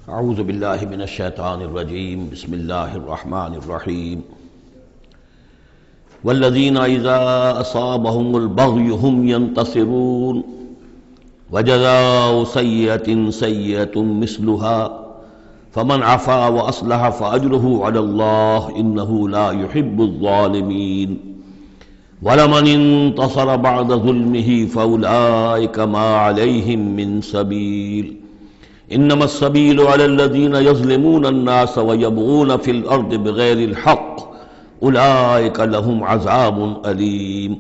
اعوذ باللہ من الشیطان الرجیم بسم اللہ الرحمن الرحیم والذین اذا اصابهم البغی هم ينتصرون وجزاء سیئۃ سیئۃ مثلها فمن عفا واصلح فاجرہ علی اللہ انہ لا يحب الظالمین ولمن انتصر بعد ظلمہ فاولئک ما علیہم من سبیل انما السبیل علی الذین یظلمون الناس ویبغون فی الارض بغیر الحق اولئک لهم عذاب علیم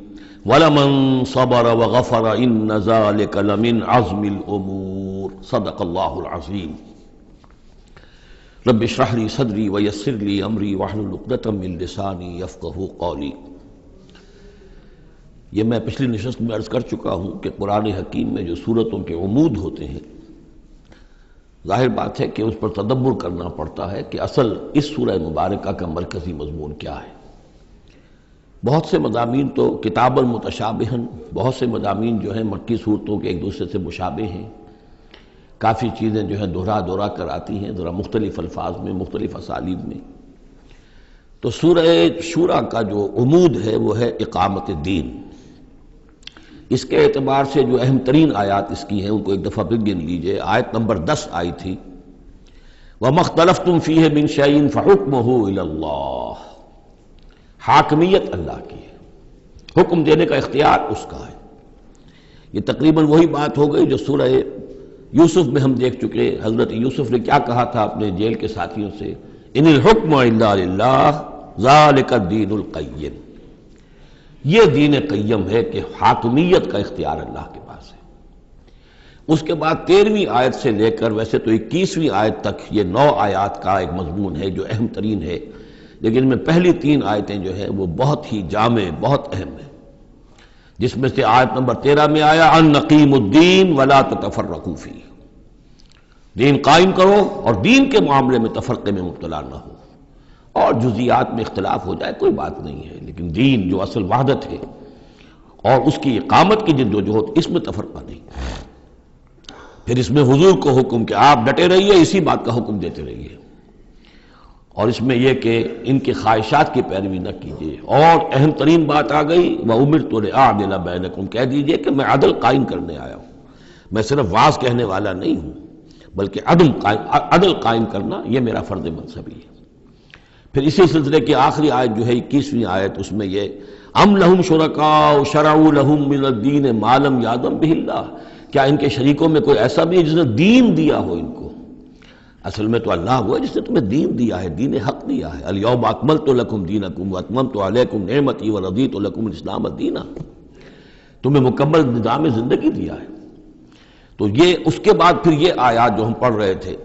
ولمن صبر وغفر ان ذلک لمن عزم الامور صدق اللہ العظیم رب اشرح لی صدری ویسر لی امری واحلل عقدۃ من لسانی یفقہوا قولی۔ یہ میں پچھلی نشست میں عرض کر چکا ہوں کہ قرآن حکیم میں جو صورتوں کے عمود ہوتے ہیں، ظاہر بات ہے کہ اس پر تدبر کرنا پڑتا ہے کہ اصل اس سورہ مبارکہ کا مرکزی مضمون کیا ہے۔ بہت سے مضامین تو کتاب المتشابہن، بہت سے مضامین جو ہیں مکی صورتوں کے ایک دوسرے سے مشابہ ہیں، کافی چیزیں جو ہیں دہرا کر آتی ہیں ذرا مختلف الفاظ میں، مختلف اسالیب میں۔ تو سورہ شورى کا جو عمود ہے وہ ہے اقامت دین۔ اس کے اعتبار سے جو اہم ترین آیات اس کی ہیں ان کو ایک دفعہ پھر گن لیجئے۔ آیت نمبر 10 آئی تھی وَمَا اخْتَلَفْتُمْ فِيهِ مِنْ شَيْءٍ فَحُكْمُهُ إِلَى اللَّهِ۔ حاکمیت اللہ کی ہے، حکم دینے کا اختیار اس کا ہے۔ یہ تقریباً وہی بات ہو گئی جو سورہ یوسف میں ہم دیکھ چکے۔ حضرت یوسف نے کیا کہا تھا اپنے جیل کے ساتھیوں سے؟ ان الحکم الا للہ ذالک الدین القیم۔ یہ دین قیم ہے کہ حاکمیت کا اختیار اللہ کے پاس ہے۔ اس کے بعد 13ویں آیت سے لے کر ویسے تو 21ویں آیت تک یہ 9 آیات کا ایک مضمون ہے جو اہم ترین ہے، لیکن ان میں پہلی 3 آیتیں جو ہیں وہ بہت ہی جامع، بہت اہم ہیں، جس میں سے آیت نمبر 13 میں آیا ان نقیم الدین ولا تتفرقوا فیہ، دین قائم کرو اور دین کے معاملے میں تفرقے میں مبتلا نہ ہو، اور جزیات میں اختلاف ہو جائے کوئی بات نہیں ہے، لیکن دین جو اصل وحدت ہے اور اس کی اقامت کی جدوجہد، اس میں تفرقہ نہیں۔ پھر اس میں حضور کو حکم کہ آپ ڈٹے رہیے، اسی بات کا حکم دیتے رہیے، اور اس میں یہ کہ ان کے خواہشات کی پیروی نہ کیجیے۔ اور اہم ترین بات آ گئی وَأُمِرْتُ لِأَعْدِلَ بَيْنَكُمْ، کہہ دیجیے کہ میں عدل قائم کرنے آیا ہوں، میں صرف واعظ کہنے والا نہیں ہوں بلکہ عدل قائم کرنا یہ میرا فرض منصبی ہے۔ پھر اسی سلسلے کی آخری آیت جو ہے 21ویں آیت، اس میں یہ ام لہم شرکاء شرعوا لہم من الدین ما لم یأذن بہ اللہ، کیا ان کے شریکوں میں کوئی ایسا بھی ہے جس نے دین دیا ہو ان کو؟ اصل میں تو اللہ ہوا ہے جس نے تمہیں دین دیا ہے، دین حق دیا ہے۔ الیوم اکملت لکم دینکم واتممت علیکم نعمتی ورضیت لکم الاسلام دینا، تمہیں مکمل نظام زندگی دیا ہے۔ تو یہ اس کے بعد پھر یہ آیات جو ہم پڑھ رہے تھے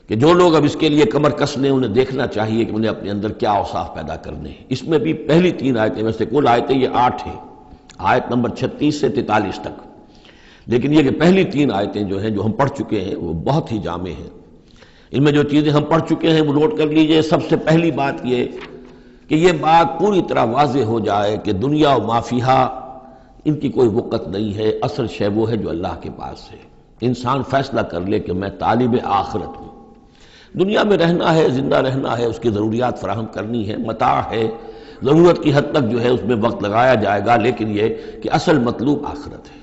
کہ جو لوگ اب اس کے لیے کمر کس لیں انہیں دیکھنا چاہیے کہ انہیں اپنے اندر کیا اوصاف پیدا کرنے ہیں۔ اس میں بھی پہلی 3 آیتیں میں سے کل آیتیں یہ 8 ہیں، آیت نمبر 36 سے 43 تک، لیکن یہ کہ پہلی 3 آیتیں جو ہیں جو ہم پڑھ چکے ہیں وہ بہت ہی جامع ہیں۔ ان میں جو چیزیں ہم پڑھ چکے ہیں وہ نوٹ کر لیجئے۔ سب سے پہلی بات یہ کہ یہ بات پوری طرح واضح ہو جائے کہ دنیا و ما فیہا ان کی کوئی وقت نہیں ہے، اصل شے وہ ہے جو اللہ کے پاس ہے۔ انسان فیصلہ کر لے کہ میں طالب آخرت ہوں، دنیا میں رہنا ہے، زندہ رہنا ہے، اس کی ضروریات فراہم کرنی ہے، متاع ہے، ضرورت کی حد تک جو ہے اس میں وقت لگایا جائے گا، لیکن یہ کہ اصل مطلوب آخرت ہے۔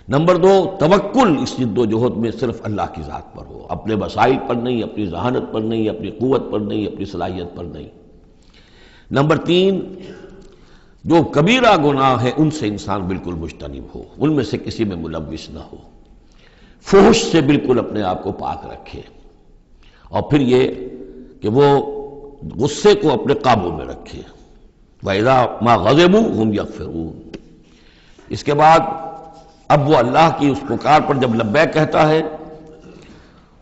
نمبر 2، توکل اس جد و جہد میں صرف اللہ کی ذات پر ہو، اپنے وسائل پر نہیں، اپنی ذہانت پر نہیں، اپنی قوت پر نہیں، اپنی صلاحیت پر نہیں۔ نمبر 3، جو کبیرہ گناہ ہیں ان سے انسان بالکل مجتنب ہو، ان میں سے کسی میں ملوث نہ ہو، فحش سے بالکل اپنے آپ کو پاک رکھے، اور پھر یہ کہ وہ غصے کو اپنے قابو میں رکھے۔ وَإِذَا مَا غَضِبُوا هُمْ يَغْفِرُونَ۔ اس کے بعد اب وہ اللہ کی اس پکار پر جب لبیک کہتا ہے،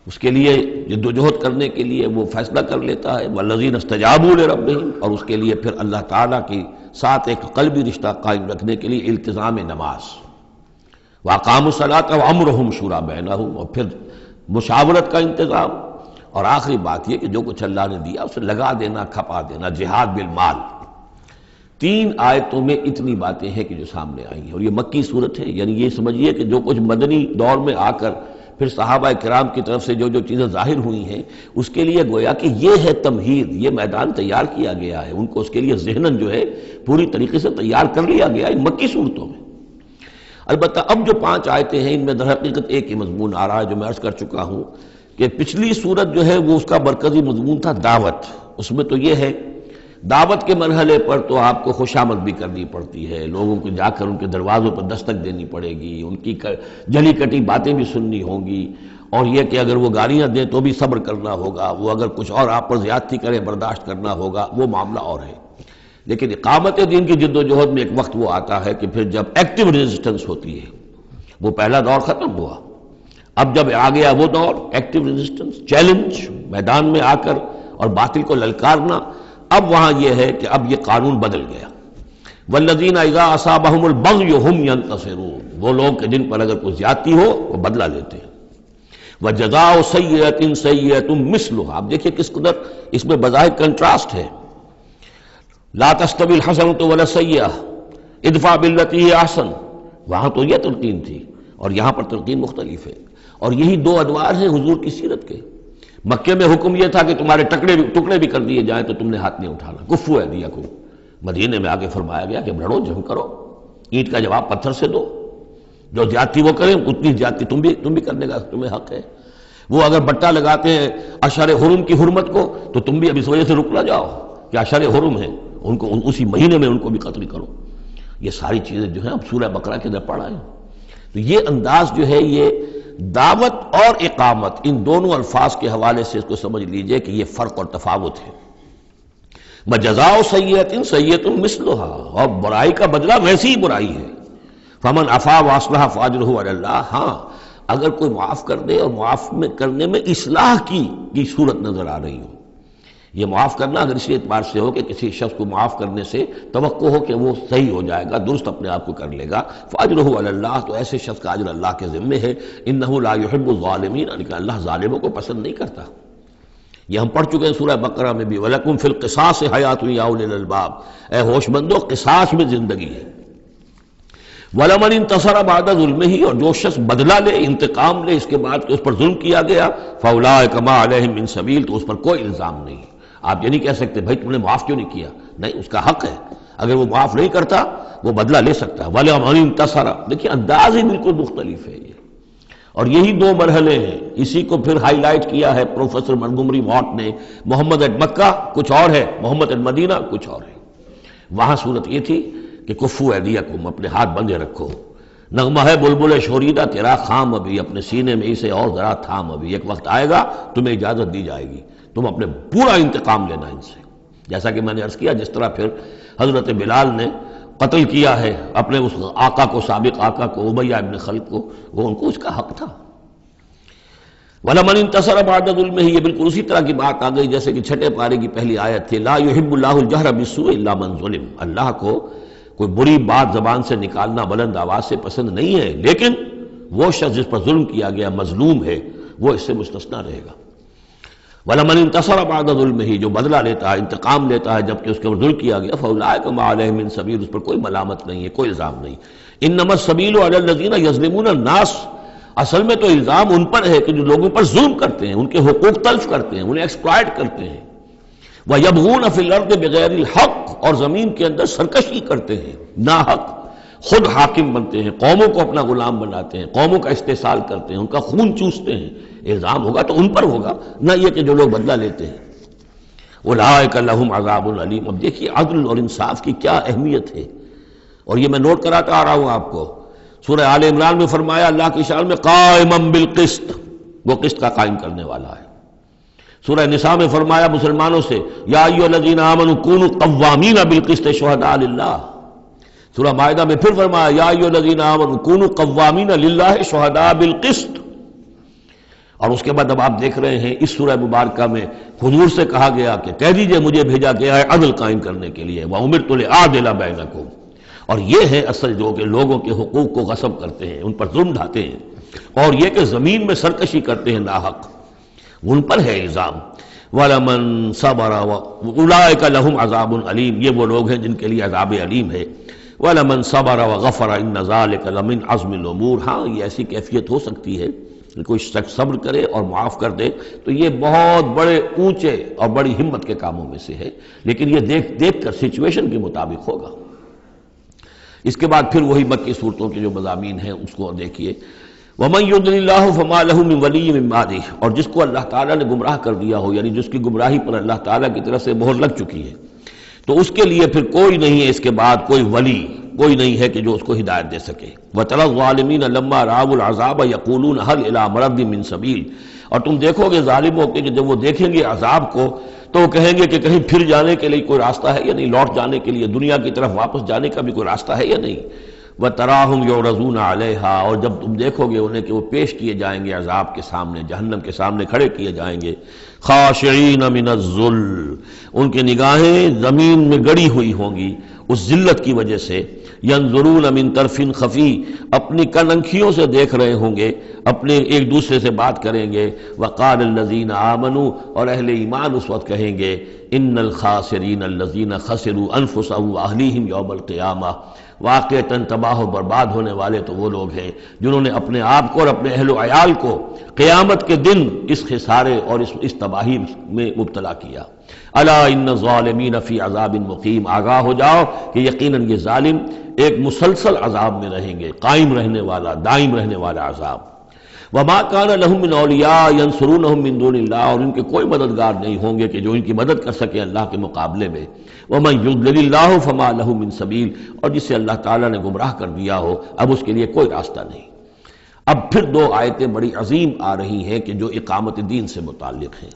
اس کے لیے جد و جہد کرنے کے لیے وہ فیصلہ کر لیتا ہے وَالَّذِينَ اسْتَجَابُوا لِرَبِّهِمْ، اور اس کے لیے پھر اللہ تعالیٰ کی ساتھ ایک قلبی رشتہ قائم رکھنے کے لیے التزام نماز، وَأَقَامُوا الصَّلَاةَ وَأَمْرُهُمْ شُورَىٰ بَيْنَهُمْ، اور پھر مشاورت کا انتظام، اور آخری بات یہ کہ جو کچھ اللہ نے دیا اسے لگا دینا، کھپا دینا، جہاد بالمال۔ 3 آیتوں میں اتنی باتیں ہیں کہ جو سامنے آئی ہیں، اور یہ مکی صورت ہے، یعنی یہ سمجھیے کہ جو کچھ مدنی دور میں آ کر پھر صحابہ کرام کی طرف سے جو جو چیزیں ظاہر ہوئی ہیں اس کے لیے گویا کہ یہ ہے تمہید، یہ میدان تیار کیا گیا ہے، ان کو اس کے لیے ذہناً جو ہے پوری طریقے سے تیار کر لیا گیا ہے مکی صورتوں میں۔ البتہ اب جو 5 آیتیں ہیں ان میں در حقیقت ایک ہی مضمون آ رہا ہے جو میں عرض کر چکا ہوں کہ پچھلی صورت جو ہے وہ اس کا مرکزی مضمون تھا دعوت، اس میں تو یہ ہے دعوت کے مرحلے پر تو آپ کو خوشامد بھی کرنی پڑتی ہے، لوگوں کو جا کر ان کے دروازوں پر دستک دینی پڑے گی، ان کی جلی کٹی باتیں بھی سننی ہوں گی، اور یہ کہ اگر وہ گالیاں دیں تو بھی صبر کرنا ہوگا، وہ اگر کچھ اور آپ پر زیادتی کریں برداشت کرنا ہوگا، وہ معاملہ اور ہے۔ لیکن اقامت دین کی جد و جہد میں ایک وقت وہ آتا ہے کہ پھر جب ایکٹیو ریزسٹنس ہوتی ہے، وہ پہلا دور ختم ہوا، اب جب آ گیا وہ دور ایکٹیو ریزسٹنس، چیلنج، میدان میں آ کر اور باطل کو للکارنا، اب وہاں یہ ہے کہ اب یہ قانون بدل گیا۔ والذین اذا اصابہم البغی ہم ینتصرون، وہ لوگ کہ جن پر اگر کوئی زیادتی ہو وہ بدلہ لیتے ہیں۔ وجزاء سیئۃ سیئۃ مثلھا، آپ دیکھیے کس قدر اس میں بظاہر کنٹراسٹ ہے، لا تستوی الحسنۃ ولا السیئۃ ادفع بالتی ہی احسن، وہاں تو یہ تلقین تھی اور یہاں پر تلقین مختلف ہے، اور یہی 2 ادوار ہیں حضور کی سیرت کے۔ مکے میں حکم یہ تھا کہ تمہارے ٹکڑے بھی کر دیے جائیں تو تم نے ہاتھ نہیں اٹھانا، کفو ایدیکم۔ مدینے میں آگے فرمایا گیا کہ بڑھو جنگ کرو، اینٹ کا جواب پتھر سے دو، جو زیادتی وہ کریں اتنی زیادتی تم بھی کرنے کا تمہیں حق ہے۔ وہ اگر بٹا لگاتے ہیں اشہر حرم کی حرمت کو تو تم بھی اب اس وجہ سے رک نہ جاؤ کہ اشہر حرم ہیں، ان کو اسی مہینے میں ان کو بھی قتل کرو۔ یہ ساری چیزیں جو ہیں اب سورہ بقرہ کے اندر پڑھا ہے۔ تو یہ انداز جو ہے یہ دعوت اور اقامت ان دونوں الفاظ کے حوالے سے اس کو سمجھ لیجئے کہ یہ فرق اور تفاوت ہے۔ وجزاء سیئۃ سیئۃ مثلھا، اور برائی کا بدلہ ویسی ہی برائی ہے۔ فمن عفا واصلح فاجرہ علی اللہ، ہاں اگر کوئی معاف کر دے اور معاف کرنے میں اصلاح کی صورت نظر آ رہی ہو، یہ معاف کرنا اگر اسی اعتبار سے ہو کہ کسی شخص کو معاف کرنے سے توقع ہو کہ وہ صحیح ہو جائے گا، درست اپنے آپ کو کر لے گا، فاجرہ علی اللہ، تو ایسے شخص کا اجر اللہ کے ذمے ہے۔ انہ لا یحب الظالمین، لیکن اللہ ظالموں کو پسند نہیں کرتا۔ یہ ہم پڑھ چکے ہیں سورہ بقرہ میں بھی، وَلَكُمْ فِي الْقِصَاصِ حَيَاةٌ يَا أُولِي الْأَلْبَابِ، اے ہوش مندو قصاص میں زندگی ہے۔ وَلَمَنِ انتَصَرَ بَعْدَ ظُلْمِهِ، اور جو شخص بدلہ لے، انتقام لے اس کے بعد کہ اس پر ظلم کیا گیا، فَأُولَٰئِكَ مَا عَلَيْهِم مِّن سَبِيلٍ، تو اس پر کوئی الزام نہیں۔ آپ یہ نہیں کہہ سکتے بھائی تم نے معاف کیوں نہیں کیا، نہیں، اس کا حق ہے، اگر وہ معاف نہیں کرتا وہ بدلہ لے سکتا ہے۔ وَلَمَنِ انتَصَرَ، دیکھیے انداز ہی بالکل مختلف ہے یہ، اور یہی 2 مرحلے ہیں۔ اسی کو پھر ہائی لائٹ کیا ہے پروفیسر منگومری واٹ نے، محمد ایٹ مکہ کچھ اور ہے، محمد ایٹ مدینہ کچھ اور ہے۔ وہاں صورت یہ تھی کہ کفو ایدیکم، اپنے ہاتھ بندھے رکھو، نغمہ ہے بلبل شوریدہ تیرا خام ابھی، اپنے سینے میں اسے اور ذرا تھام، ابھی ایک وقت آئے گا تمہیں اجازت دی جائے گی، تم اپنے پورا انتقام لینا ان سے۔ جیسا کہ میں نے عرض کیا جس طرح پھر حضرت بلال نے قتل کیا ہے اپنے اس آقا کو، سابق آقا کو، امیہ ابن خلف کو، وہ ان کو اس کا حق تھا۔ وَلَمَنِ انتَصَرَ بَعْدَ ظُلْمِهِ، یہ بالکل اسی طرح کی بات آ گئی جیسے کہ 6 پارے کی پہلی آیت تھی، لا يحب اللہ الجہر بالسوء الا من ظلم، اللہ کو کوئی بری بات زبان سے نکالنا بلند آواز سے پسند نہیں ہے، لیکن وہ شخص جس پر ظلم کیا گیا مظلوم ہے وہ اس سے مستثنیٰ رہے گا۔ وَلَمَنِ انتَصَرَ بَعْدَ ظُلْمِهِ، جو بدلہ لیتا ہے، انتقام لیتا ہے جبکہ اس کے اوپر ظلم کیا گیا، فَأُولَٰئِكَ مَا عَلَيْهِم مِّن سَبِيلٍ، اس پر کوئی ملامت نہیں ہے، کوئی الزام نہیں۔ إِنَّمَا السَّبِيلُ عَلَى الَّذِينَ يَظْلِمُونَ النَّاسَ، اصل میں تو الزام ان پر ہے کہ جو لوگوں پر ظلم کرتے ہیں، ان کے حقوق تلف کرتے ہیں، انہیں ایکسپلائٹ کرتے ہیں، وَيَبْغُونَ فِي الْأَرْضِ بِغَيْرِ الْحَقِّ، اور زمین کے اندر سرکشی کرتے ہیں ناحق، خود حاکم بنتے ہیں، قوموں کو اپنا غلام بناتے ہیں، قوموں کا استحصال کرتے ہیں، ان کا خون چوستے ہیں، الزام ہوگا تو ان پر ہوگا، نہ یہ کہ جو لوگ بدلہ لیتے ہیں۔ اولئک لہم عذاب علیم، اب دیکھیے عدل اور انصاف کی کیا اہمیت ہے، اور یہ میں نوٹ کراتا آ رہا ہوں آپ کو۔ سورہ آل عمران میں فرمایا اللہ کی شان میں قائما بالقسط، وہ قسط کا قائم کرنے والا ہے۔ سورہ نساء میں فرمایا مسلمانوں سے یا ایھا الذین آمنوا کونوا قوامین بالقسط شہداء للہ۔ سورہ مائدہ میں پھر فرمایا یا ایھا الذین آمنوا کونوا قوامین للہ شہداء بالقسط۔ اور اس کے بعد اب آپ دیکھ رہے ہیں اس سورہ مبارکہ میں حضور سے کہا گیا کہ کہہ دیجئے مجھے بھیجا گیا ہے عدل قائم کرنے کے لیے، وَأُمِرْتُ لِأَعْدِلَ بَيْنَكُمْ، اور یہ ہے اصل جو کہ لوگوں کے حقوق کو غصب کرتے ہیں، ان پر ظلم ڈھاتے ہیں، اور یہ کہ زمین میں سرکشی کرتے ہیں ناحق، ان پر ہے الزام۔ وَلَمَنْ صَبَرَ أُولَئِكَ لَهُمْ عَذَابٌ عَلِيمٌ، یہ وہ لوگ ہیں جن کے لیے عذاب علیم ہے۔ وَلَمَنْ صَبَرَ وَغَفَرَ إِنَّ ذَلِكَ لَمِنْ عَزْمِ الْأُمُورِ، ہاں یہ ایسی کیفیت ہو سکتی ہے کوئی شخص صبر کرے اور معاف کر دے تو یہ بہت بڑے اونچے اور بڑی ہمت کے کاموں میں سے ہے، لیکن یہ دیکھ کر سچویشن کے مطابق ہوگا۔ اس کے بعد پھر وہی مکی صورتوں کے جو مضامین ہیں اس کو دیکھیے، وَمَن يُضْلِلِ اللَّهُ فَمَا لَهُ مِن وَلِيٍّ مِّن بَعْدِهِ، اور جس کو اللہ تعالیٰ نے گمراہ کر دیا ہو، یعنی جس کی گمراہی پر اللہ تعالیٰ کی طرف سے مہر لگ چکی ہے، تو اس کے لیے پھر کوئی نہیں ہے، اس کے بعد کوئی ولی کوئی نہیں ہے کہ جو اس کو ہدایت دے سکے۔ وَتَرَى الظَّالِمِينَ لَمَّا رَأَوُا الْعَذَابَ يَقُولُونَ هَلْ إِلَىٰ مَرَدٍ مِّن سَبِيلٍ، اور تم دیکھو گے ظالموں کے کہ جب وہ دیکھیں گے عذاب کو تو وہ کہیں گے کہ کہیں پھر جانے کے لیے کوئی راستہ ہے یا نہیں، لوٹ جانے کے لیے دنیا کی طرف واپس جانے کا بھی کوئی راستہ ہے یا نہیں۔ وَتَرَاهُمْ يُعْرَضُونَ عَلَيْهَا، اور جب تم دیکھو گے انہیں کہ وہ پیش کیے جائیں گے عذاب کے سامنے، جہنم کے سامنے کھڑے کیے جائیں گے، خاشعین من الذل، ان کی نگاہیں زمین میں گڑی ہوئی ہوں گی اس ذلت کی وجہ سے، ینظرون من طرف خفی، اپنی کننکھیوں سے دیکھ رہے ہوں گے، اپنے ایک دوسرے سے بات کریں گے، وقال الذین آمنوا، اور اہل ایمان اس وقت کہیں گے، ان الخاسرین الذین خسروا انفسهم واہلیہم یوم القیامہ، واقعتاً تباہ و برباد ہونے والے تو وہ لوگ ہیں جنہوں نے اپنے آپ کو اور اپنے اہل و عیال کو قیامت کے دن اس خسارے اور اس تباہی میں مبتلا کیا۔ الا ان الظالمین فی عذاب مقیم، آگاہ ہو جاؤ کہ یقیناً یہ ظالم ایک مسلسل عذاب میں رہیں گے، قائم رہنے والا، دائم رہنے والا عذاب۔ وما كان لهم من اولیاء ينصرونهم من دون اللہ، اور ان کے کوئی مددگار نہیں ہوں گے کہ جو ان کی مدد کر سکے اللہ کے مقابلے میں۔ ومن يضلل اللہ فما له من سبیل، اور جسے اللہ تعالیٰ نے گمراہ کر دیا ہو اب اس کے لیے کوئی راستہ نہیں۔ اب پھر دو آیتیں بڑی عظیم آ رہی ہیں کہ جو اقامت دین سے متعلق ہیں۔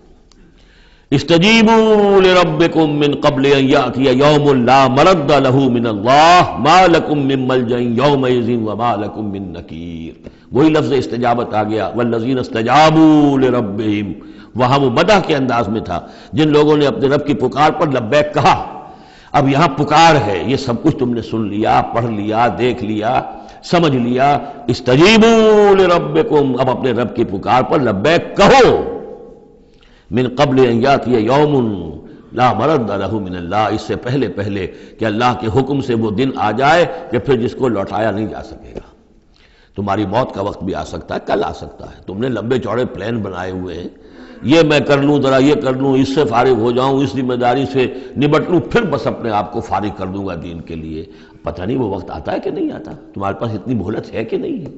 استجیبوا لربکم من قبل ان یأتی یوم لا مرد له من اللہ ما لکم من ملجأ یومئذ وما لکم من نکیر، وہی لفظ استجابت آ گیا، والذین استجابوا لربہم، وہاں وہ مدح کے انداز میں تھا جن لوگوں نے اپنے رب کی پکار پر لبیک کہا، اب یہاں پکار ہے، یہ سب کچھ تم نے سن لیا، پڑھ لیا، دیکھ لیا، سمجھ لیا، استجیبوا لربکم، اب اپنے رب کی پکار پر لبیک کہو، من قبل ان یاتی یوم لا مرد لہ من اللہ، اس سے پہلے کہ اللہ کے حکم سے وہ دن آ جائے کہ پھر جس کو لوٹایا نہیں جا سکے گا۔ تمہاری موت کا وقت بھی آ سکتا ہے، کل آ سکتا ہے، تم نے لمبے چوڑے پلان بنائے ہوئے ہیں، یہ میں کر لوں، ذرا یہ کر لوں، اس سے فارغ ہو جاؤں، اس ذمہ داری سے نمٹ لوں، پھر بس اپنے آپ کو فارغ کر دوں گا دین کے لیے۔ پتہ نہیں وہ وقت آتا ہے کہ نہیں آتا، تمہارے پاس اتنی مہلت ہے کہ نہیں ہے،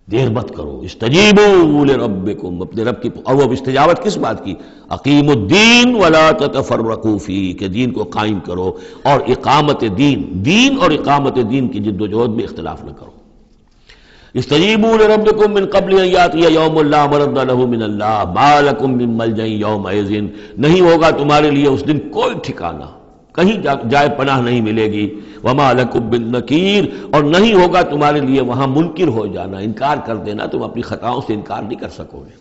دیر مت کرو۔ استجیبوا لربکم، اپنے رب کی، اور وہ استجابت کس بات کی؟ اقیم الدین ولا تتفرقوا فیہ، کہ دین کو قائم کرو اور اقامت دین اور اقامت دین کی جد و جہد میں اختلاف نہ کرو۔ استجیبوا لربکم من قبل ان یاتی یوم لا مرد لہ من اللہ ما لکم من ملجأ یومئذ، نہیں ہوگا تمہارے لیے اس دن کوئی ٹھکانہ، کہیں جائے پناہ نہیں ملے گی، وما لکم من نکیر، اور نہیں ہوگا تمہارے لیے وہاں منکر ہو جانا، انکار کر دینا، تم اپنی خطاؤں سے انکار نہیں کر سکو گے۔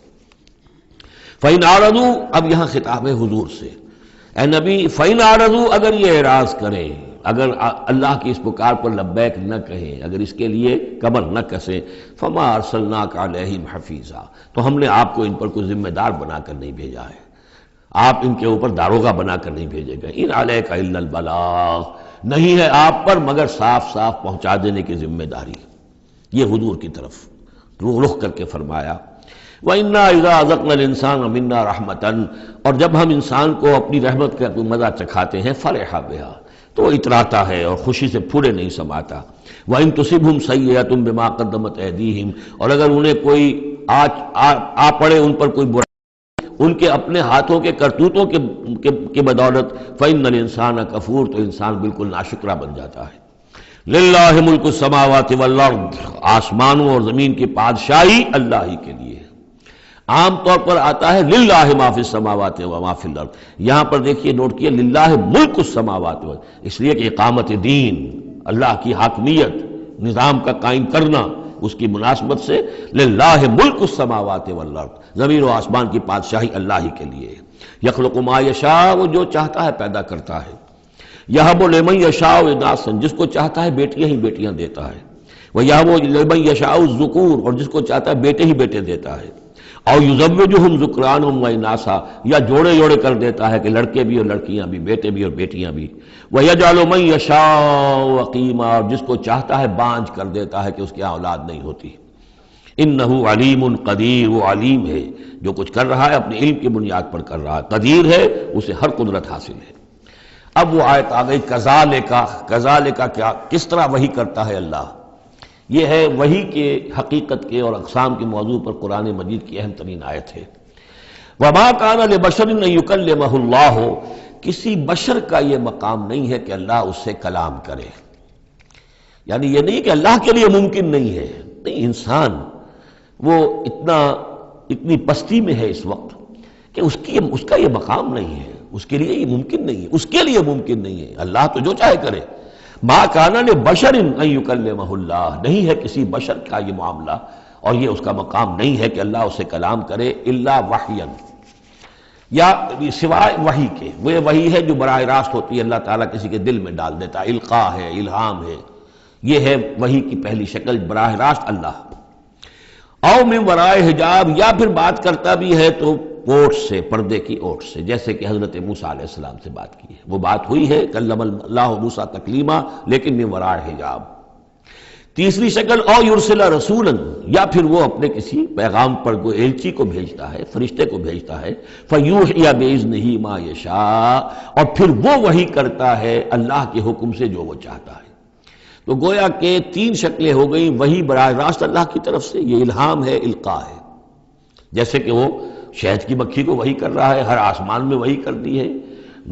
فإن اعرضوا، اب یہاں خطاب ہے حضور سے، اے نبی، فإن اعرضوا، اگر یہ اعراض کریں، اگر اللہ کی اس پکار پر لبیک نہ کہیں، اگر اس کے لیے کمر نہ کسیں، فما ارسلناک علیہم حفیظا، تو ہم نے آپ کو ان پر کوئی ذمہ دار بنا کر نہیں بھیجا ہے، آپ ان کے اوپر داروغہ بنا کر نہیں بھیجے گئے۔ ان علیک الا البلاغ، نہیں ہے آپ پر مگر صاف صاف پہنچا دینے کی ذمہ داری، یہ حضور کی طرف رخ کر کے فرمایا۔ وَإِنَّا إِذَا أَذَقْنَا الْإِنسَانَ مِنَّا رَحْمَةً، اور جب ہم انسان کو اپنی رحمت کا کوئی مزہ چکھاتے ہیں، فرح بها، تو وہ اتراتا ہے اور خوشی سے پھولے نہیں سماتا۔ وَإِن تُصِبْهُمْ سَيِّئَةٌ بِمَا قَدَّمَتْ أَيْدِيهِمْ، اور اگر انہیں کوئی آ پڑے ان پر کوئی برا ان کے اپنے ہاتھوں کے کرتوتوں کے بدولت، فَإِنَّ الْإِنسَانَ كَفُورٌ، تو انسان بالکل ناشکرا بن جاتا ہے۔ لِلَّهِ مُلْكُ السَّمَاوَاتِ وَالْأَرْضِ، آسمانوں اور زمین کی بادشاہی اللہ ہی کے لیے ہے۔ عام طور پر آتا ہے للہ ما فی السماوات و ما فی الارض، یہاں پر دیکھیے نوٹ کیے للہ ملک السماوات، اس لیے کہ اقامت دین، اللہ کی حاکمیت، نظام کا قائم کرنا، اس کی مناسبت سے للہ ملک السماوات والارض، زمین و آسمان کی بادشاہی اللہ ہی کے لیے۔ یخلق ما یشاء، وہ جو چاہتا ہے پیدا کرتا ہے۔ یہب لمن یشاء اناثا، جس کو چاہتا ہے بیٹیاں ہی بیٹیاں دیتا ہے۔ ویہب لمن یشاء الذکور، اور جس کو چاہتا ہے بیٹے ہی بیٹے دیتا ہے۔ اور یزوجہم ذکرانا و اناثا، یا جوڑے جوڑے کر دیتا ہے کہ لڑکے بھی اور لڑکیاں بھی، بیٹے بھی اور بیٹیاں بھی۔ ویجعل من یشاء عقیما، اور جس کو چاہتا ہے بانجھ کر دیتا ہے کہ اس کی اولاد نہیں ہوتی۔ انہ علیم قدیر، وہ علیم ہے، جو کچھ کر رہا ہے اپنے علم کی بنیاد پر کر رہا ہے، قدیر ہے، اسے ہر قدرت حاصل ہے۔ اب وہ آیت آ گئی کذالک کیا، کس طرح وحی کرتا ہے اللہ۔ یہ ہے وحی کے حقیقت کے اور اقسام کے موضوع پر قرآن مجید کی اہم ترین آیت ہے۔ وما کان لبشر ان یکلمہ اللہ، کسی بشر کا یہ مقام نہیں ہے کہ اللہ اس سے کلام کرے، یعنی یہ نہیں کہ اللہ کے لیے ممکن نہیں ہے، نہیں، انسان وہ اتنی پستی میں ہے اس وقت کہ اس کا یہ مقام نہیں ہے، اس کے لیے یہ ممکن نہیں ہے، اس کے لیے ممکن نہیں ہے، اللہ تو جو چاہے کرے۔ ما کان لبشر ان یکلمہ اللہ، نہیں ہے کسی بشر کا یہ معاملہ اور یہ اس کا مقام نہیں ہے کہ اللہ اسے کلام کرے، الا وحیا، یا سوائے وحی کے، وہ وحی ہے جو براہ راست ہوتی ہے، اللہ تعالیٰ کسی کے دل میں ڈال دیتا ہے، القاء ہے، الہام ہے، یہ ہے وحی کی پہلی شکل، براہ راست اللہ۔ او من ورائے حجاب، یا پھر بات کرتا بھی ہے تو اوٹ سے، پردے کی اوٹ سے، جیسے کہ حضرت موسیٰ علیہ السلام سے بات کی ہے، وہ بات ہوئی ہے کلم اللہ موسیٰ تکلیما، لیکن من ورائے حجاب۔ تیسری شکل او یرسل رسولا، یا پھر وہ اپنے کسی پیغام پر کوئی ایلچی کو بھیجتا ہے، فرشتے کو بھیجتا ہے، فیوحی باذنہ ما یشاء، اور پھر وہ وحی کرتا ہے اللہ کے حکم سے جو وہ چاہتا ہے۔ تو گویا کہ تین شکلیں ہو گئیں، وحی براہ راست اللہ کی طرف سے، یہ الہام ہے، القاء ہے، جیسے کہ وہ شہد کی مکھی کو وحی کر رہا ہے، ہر آسمان میں وحی کر دی ہے۔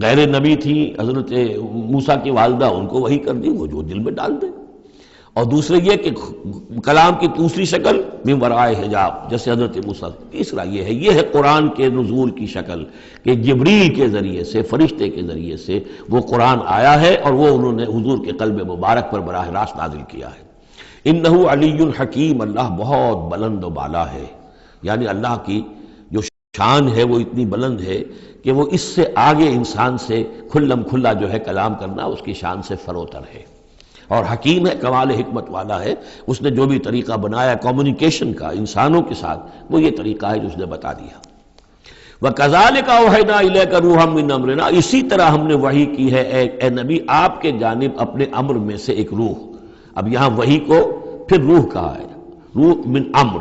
غیر نبی تھی حضرت موسیٰ کی والدہ، ان کو وحی کر دی، وہ جو دل میں ڈال دے۔ اور دوسرے یہ کہ کلام کی دوسری شکل من ورائے حجاب، جیسے حضرت موسیٰ۔ تیسرا یہ ہے قرآن کے نزول کی شکل، کہ جبریل کے ذریعے سے، فرشتے کے ذریعے سے وہ قرآن آیا ہے اور وہ انہوں نے حضور کے قلب مبارک پر براہ راست نازل کیا ہے۔ انہ علی حکیم، اللہ بہت بلند و بالا ہے، یعنی اللہ کی جو شان ہے وہ اتنی بلند ہے کہ وہ اس سے آگے انسان سے کھلم کھلا جو ہے کلام کرنا اس کی شان سے فروتر ہے، اور حکیم ہے، کمال حکمت والا ہے۔ اس نے جو بھی طریقہ بنایا کمیونیکیشن کا انسانوں کے ساتھ، وہ یہ طریقہ ہے جو اس نے بتا دیا۔ وَكَذَلِكَ أَوْحَيْنَا إِلَيْكَ رُوحًا مِّنْ أَمْرِنَا، اسی طرح ہم نے وحی کی ہے اے نبی آپ کے جانب اپنے امر میں سے ایک روح۔ اب یہاں وحی کو پھر روح کہا ہے، روح من امر۔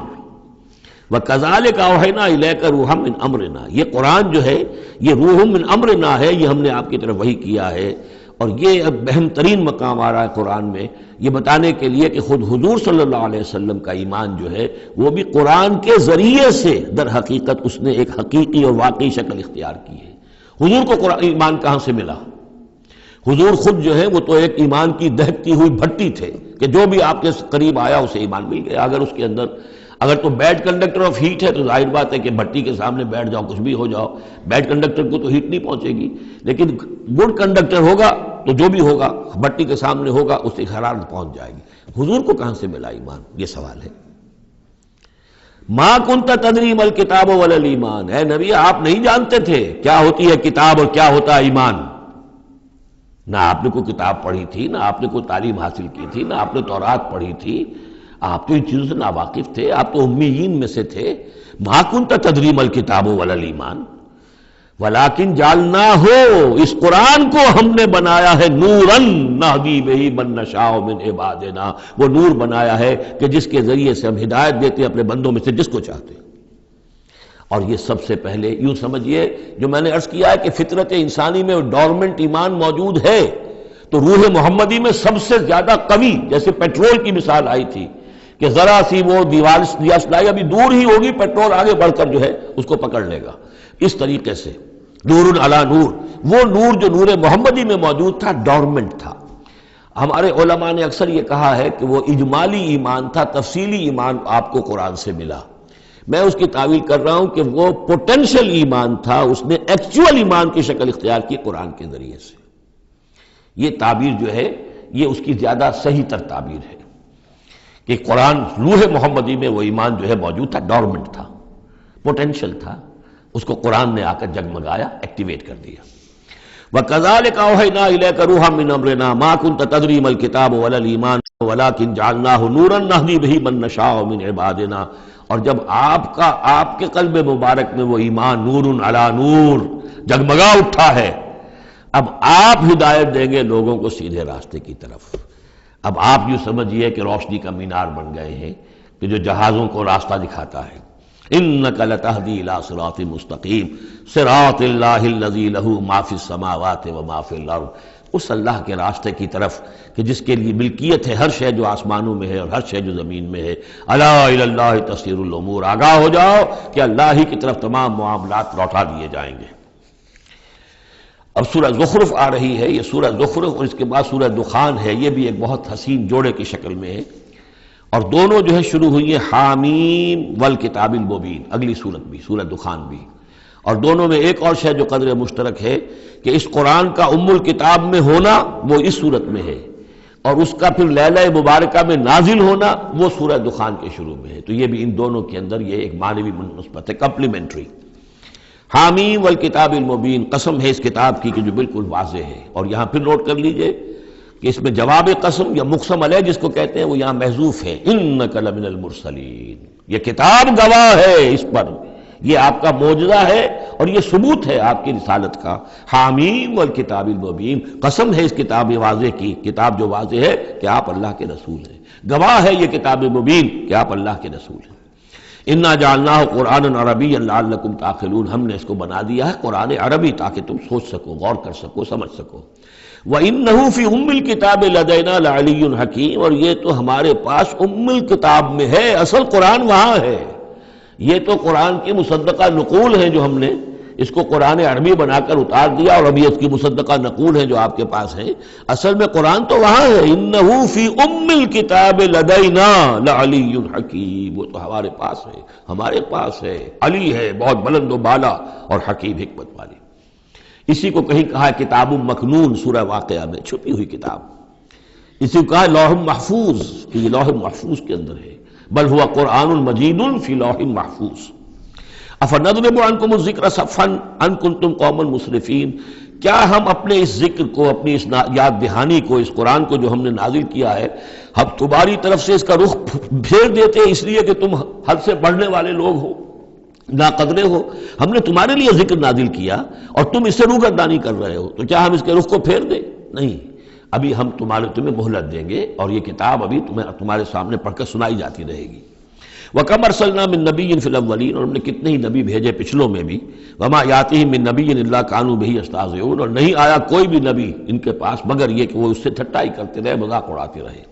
وَكَذَلِكَ أَوْحَيْنَا إِلَيْكَ رُوحًا مِّنْ أَمْرِنَا، یہ قرآن جو ہے یہ روح من امرنا ہے، یہ ہم نے آپ کی طرف وحی کیا ہے۔ اور یہ اب اہم ترین مقام آ رہا ہے قرآن میں، یہ بتانے کے لیے کہ خود حضور صلی اللہ علیہ وسلم کا ایمان جو ہے وہ بھی قرآن کے ذریعے سے در حقیقت اس نے ایک حقیقی اور واقعی شکل اختیار کی ہے۔ حضور کو قرآن ایمان کہاں سے ملا؟ حضور خود جو ہے وہ تو ایک ایمان کی دہکتی ہوئی بھٹی تھے کہ جو بھی آپ کے قریب آیا اسے ایمان مل گیا۔ اگر تو بیڈ کنڈکٹر آف ہیٹ ہے تو ظاہر بات ہے کہ بھٹی کے سامنے بیٹھ جاؤ، کچھ بھی ہو جاؤ، بیڈ کنڈکٹر کو تو ہیٹ نہیں پہنچے گی، لیکن گڈ کنڈکٹر ہوگا تو جو بھی ہوگا بھٹی کے سامنے ہوگا اس کی حرارت پہنچ جائے گی۔ حضور کو کہاں سے ملا ایمان؟ یہ سوال ہے۔ ما کنت تدری ما الکتاب ولا الایمان، اے نبی آپ نہیں جانتے تھے کیا ہوتی ہے کتاب اور کیا ہوتا ہے ایمان، نہ آپ نے کوئی کتاب پڑھی تھی، نہ آپ نے کوئی تعلیم حاصل کی تھی، نہ آپ نے تورات پڑھی تھی، آپ تو ان چیزوں سے ناواقف تھے، آپ تو امیین میں سے تھے۔ ما کنت تدری ما الکتاب ولا الایمان ولیکن جعلناہ، اس قرآن کو ہم نے بنایا ہے نوراً نہدی بہ من نشاء من عبادنا، وہ نور بنایا ہے کہ جس کے ذریعے سے ہم ہدایت دیتے ہیں اپنے بندوں میں سے جس کو چاہتے ہیں۔ اور یہ سب سے پہلے یوں سمجھیے، جو میں نے عرض کیا ہے کہ فطرت انسانی میں ڈورمنٹ ایمان موجود ہے، تو روح محمدی میں سب سے زیادہ قوی، جیسے پیٹرول کی مثال آئی تھی کہ ذرا سی وہ دیوار سلائی ابھی دور ہی ہوگی، پیٹرول آگے بڑھ کر جو ہے اس کو پکڑ لے گا، اس طریقے سے نور علی نور، وہ نور جو نور محمدی میں موجود تھا ڈورمنٹ تھا۔ ہمارے علماء نے اکثر یہ کہا ہے کہ وہ اجمالی ایمان تھا، تفصیلی ایمان آپ کو قرآن سے ملا۔ میں اس کی تعویل کر رہا ہوں کہ وہ پوٹینشل ایمان تھا، اس نے ایکچوئل ایمان کی شکل اختیار کی قرآن کے ذریعے سے۔ یہ تعبیر جو ہے یہ اس کی زیادہ صحیح تر تعبیر ہے کہ قرآن روح محمدی میں وہ ایمان جو ہے موجود تھا، ڈورمنٹ تھا، پوٹینشل تھا، اس کو قرآن نے آ کر جگمگایا، ایکٹیویٹ کر دیا۔ وَكَذَلِكَ أَوْحَيْنَا إِلَيْكَ رُوحًا مِّنْ أَمْرِنَا مَا كُنْتَ تَدْرِي مَا الْكِتَابُ وَلَا الْإِيمَانُ وَلَٰكِنْ جَعَلْنَاهُ نُورًا نَهْدِي بِهِ مَن نَّشَاءُ مِنْ عِبَادِنَا، اور جب آپ کے قلب مبارک میں وہ ایمان نور علی نور جگمگا اٹھا ہے، اب آپ ہدایت دیں گے لوگوں کو سیدھے راستے کی طرف۔ اب آپ یوں سمجھیے کہ روشنی کا مینار بن گئے ہیں، کہ جو جہازوں کو راستہ دکھاتا ہے۔ انک لتہدی الی صراط مستقیم صراط اللہ الذی لہ ما فی السماوات و ما فی الارض، اس اللہ کے راستے کی طرف کہ جس کے لیے ملکیت ہے ہر شے جو آسمانوں میں ہے اور ہر شے جو زمین میں ہے۔ الا الی اللہ تصیر الامور، آگاہ ہو جاؤ کہ اللہ ہی کی طرف تمام معاملات لوٹا دیے جائیں گے۔ اب سورہ زخرف آ رہی ہے، یہ سورہ زخرف اور اس کے بعد سورہ دخان ہے، یہ بھی ایک بہت حسین جوڑے کی شکل میں ہے، اور دونوں جو ہے شروع ہوئی ہیں حامیم والکتاب المبین، اگلی سورت بھی سورہ دخان بھی، اور دونوں میں ایک اور شے جو قدر مشترک ہے کہ اس قرآن کا ام الکتاب میں ہونا وہ اس سورت میں ہے، اور اس کا پھر لیلہ مبارکہ میں نازل ہونا وہ سورہ دخان کے شروع میں ہے، تو یہ بھی ان دونوں کے اندر یہ ایک معنوی نسبت ہے، کمپلیمنٹری۔ حامیم والکتاب المبین، قسم ہے اس کتاب کی کہ جو بالکل واضح ہے، اور یہاں پھر نوٹ کر لیجئے کہ اس میں جواب قسم یا مقسم علیہ جس کو کہتے ہیں وہ یہاں محذوف ہے، انک لمن المرسلین، یہ کتاب گواہ ہے اس پر، یہ آپ کا معجزہ ہے اور یہ ثبوت ہے آپ کی رسالت کا۔ حامیم والکتاب المبین، قسم ہے اس کتاب واضح کی، کتاب جو واضح ہے کہ آپ اللہ کے رسول ہیں، گواہ ہے یہ کتاب مبین کہ آپ اللہ کے رسول ہیں۔ انا جعلناہ قرآنا عربیا لعلکم تعقلون، ہم نے اس کو بنا دیا ہے قرآن عربی تاکہ تم سوچ سکو، غور کر سکو، سمجھ سکو۔ وَإِنَّهُ فِي أُمِّ الْكِتَابِ لَدَيْنَا لَعَلِيٌّ حَكِيمٌ، اور یہ تو ہمارے پاس ام الکتاب میں ہے، اصل قرآن وہاں ہے، یہ تو قرآن کی مصدقہ نقول ہیں جو ہم نے اس کو قرآن عربی بنا کر اتار دیا، اور ابھی اس کی مصدقہ نقول ہیں جو آپ کے پاس ہیں، اصل میں قرآن تو وہاں ہے۔ اِنَّهُ فِي أُمِّ الْكِتَابِ لَدَيْنَا لَعَلِيٌّ حَكِيمٌ، وہ تو ہمارے پاس ہے، ہمارے پاس ہے، علی ہے، بہت بلند و بالا اور حکیم حکمت والی۔ اسی کو کہیں کہا ہے کتاب مکنون سورہ واقعہ میں، چھپی ہوئی کتاب، اسی کو کہا لوح محفوظ کہ یہ لوح محفوظ کے اندر ہے، بل ہوا قرآن مجید فی لوح محفوظ۔ افنضرب عنکم الذکر صفحا ان کنتم قوما مسرفین، کیا ہم اپنے اس ذکر کو، اپنی اس یاد دہانی کو، اس قرآن کو جو ہم نے نازل کیا ہے، ہم تمہاری طرف سے اس کا رخ پھیر دیتے ہیں اس لیے کہ تم حد سے بڑھنے والے لوگ ہو، ناقدرے ہو؟ ہم نے تمہارے لیے ذکر نازل کیا اور تم اس سے روگردانی کر رہے ہو، تو کیا ہم اس کے رخ کو پھیر دیں؟ نہیں، ابھی ہم تمہیں مہلت دیں گے، اور یہ کتاب ابھی تمہارے سامنے پڑھ کر سنائی جاتی رہے گی۔ وَكَمْ أَرْسَلْنَا مِن نَبِيٍّ فِي الْأَوَّلِينَ، اور ہم نے کتنے ہی نبی بھیجے پچھلوں میں بھی، وَمَا يَأْتِيهِم مِّن نَبِيٍّ إِلَّا كَانُوا بِهِ يَسْتَهْزِئُونَ، اور نہیں آیا کوئی بھی نبی ان کے پاس مگر یہ کہ وہ اس سے ٹھٹائی کرتے رہے، مذاق اڑاتے رہے۔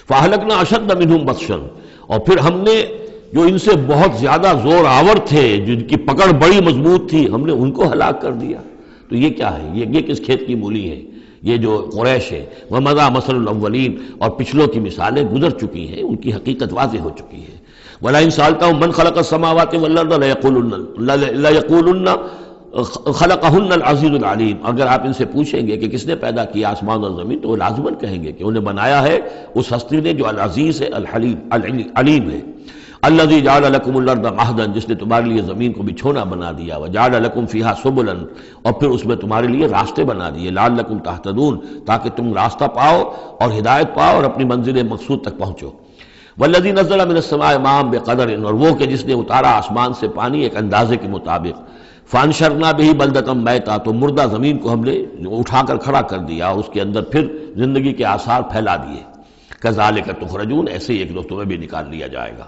فَأَهْلَكْنَا أَشَدَّ مِنْهُمْ بَطْشًا، اور پھر ہم نے جو ان سے بہت زیادہ زور آور تھے، جن کی پکڑ بڑی مضبوط تھی، ہم نے ان کو ہلاک کر دیا۔ تو یہ کیا ہے؟ یہ کس کھیت کی مولی ہے؟ یہ جو قریش ہے، وَمَضَىٰ مَثَلُ الْأَوَّلِينَ، اور پچھلوں کی مثالیں گزر چکی ہیں، ان کی حقیقت واضح ہو چکی ہے۔ وَلَئِن سَأَلْتَهُم مَّنْ خَلَقَ السَّمَاوَاتِ وَالْأَرْضَ لَيَقُولُنَّ خَلَقَهُنَّ الْعَزِيزُ الْعَلِيمُ، اگر آپ ان سے پوچھیں گے کہ کس نے پیدا کیا آسمان اور زمین، تو وہ لازماً کہیں گے کہ انہیں بنایا ہے اس ہستی نے جو العزیز ہے، الحلیم، علیم ہے۔ الذی جعل لکم الارض مہدا، جس نے تمہارے لیے زمین کو بچھونا بنا دیا، وجعل لکم فیہا سبلا، اور پھر اس میں تمہارے لیے راستے بنا دیے، لعلکم تہتدون، تاکہ تم راستہ پاؤ اور ہدایت پاؤ اور اپنی منزل مقصود تک پہنچو۔ والذی نزل من السماء ماء بقدر، اور وہ کہ جس نے اتارا آسمان سے پانی ایک اندازے کے مطابق، فانشرنا بہ بلدۃ میتا، تو مردہ زمین کو ہم نے اٹھا کر کھڑا کر دیا اور اس کے اندر پھر زندگی کے آثار پھیلا دیے۔ کذالک تخرجون، ایسے ہی ایک روز تمہیں بھی نکال لیا جائے گا۔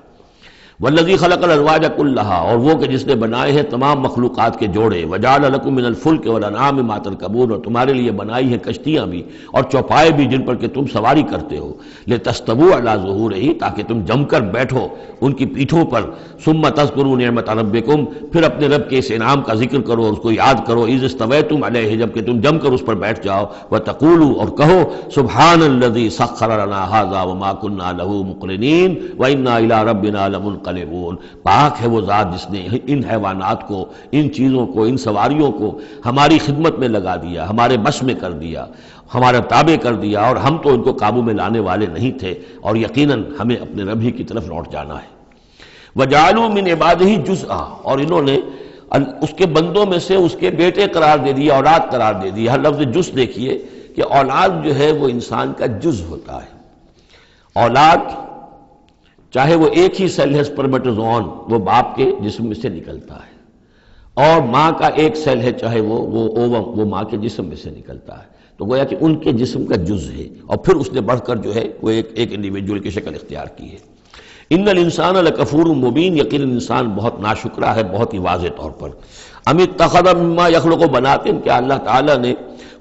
والذی خلق الازواج کلھا، اور وہ کہ جس نے بنائے ہیں تمام مخلوقات کے جوڑے، وجعل لکم من الفلک والانعام ما ترکبون، اور تمہارے لیے بنائی ہیں کشتیاں بھی اور چوپائے بھی جن پر کہ تم سواری کرتے ہو، لتستووا علی ظہورہ، تاکہ تم جم کر بیٹھو ان کی پیٹھوں پر، ثم تذکروا نعمت ربکم، پھر اپنے رب کے اس انعام کا ذکر کرو، اس کو یاد کرو، اذ استویتم علیہ، جب کہ تم جم کر اس پر بیٹھ جاؤ، وتقولوا، اور کہو، سبحان الذی سخر لنا ھذا وما كنا له مقرنین وانا الی ربنا لمنقلبون، پاک ہے وہ ذات جس نے ان حیوانات کو، ان چیزوں کو، ان سواریوں کو ہماری خدمت میں لگا دیا، ہمارے بس میں کر دیا، ہمارے تابع کر دیا، اور ہم تو ان کو قابو میں لانے والے نہیں تھے، اور یقیناً ہمیں اپنے رب ہی کی طرف لوٹ جانا ہے۔ وَجَعَلُوا مِنْ عِبَادِهِ جُزْءًا، اور انہوں نے اس کے بندوں میں سے اس کے بیٹے قرار دے دیے، اولاد قرار دے دی۔ ہر لفظ جز دیکھیے کہ اولاد جو ہے وہ انسان کا جز ہوتا ہے۔ اولاد چاہے وہ ایک ہی سیل ہے سپرمیٹوزوون، وہ باپ کے جسم میں سے نکلتا ہے، اور ماں کا ایک سیل ہے چاہے وہ اووم، وہ ماں کے جسم میں سے نکلتا ہے، تو گویا کہ ان کے جسم کا جز ہے، اور پھر اس نے بڑھ کر جو ہے وہ ایک انڈیویجول کی شکل اختیار کی ہے۔ ان الانسان لکفور مبین، یقیناً انسان بہت ناشکرا ہے، بہت ہی واضح طور پر۔ ام اتخذ مما یخلق بنات، کیا اللہ تعالیٰ نے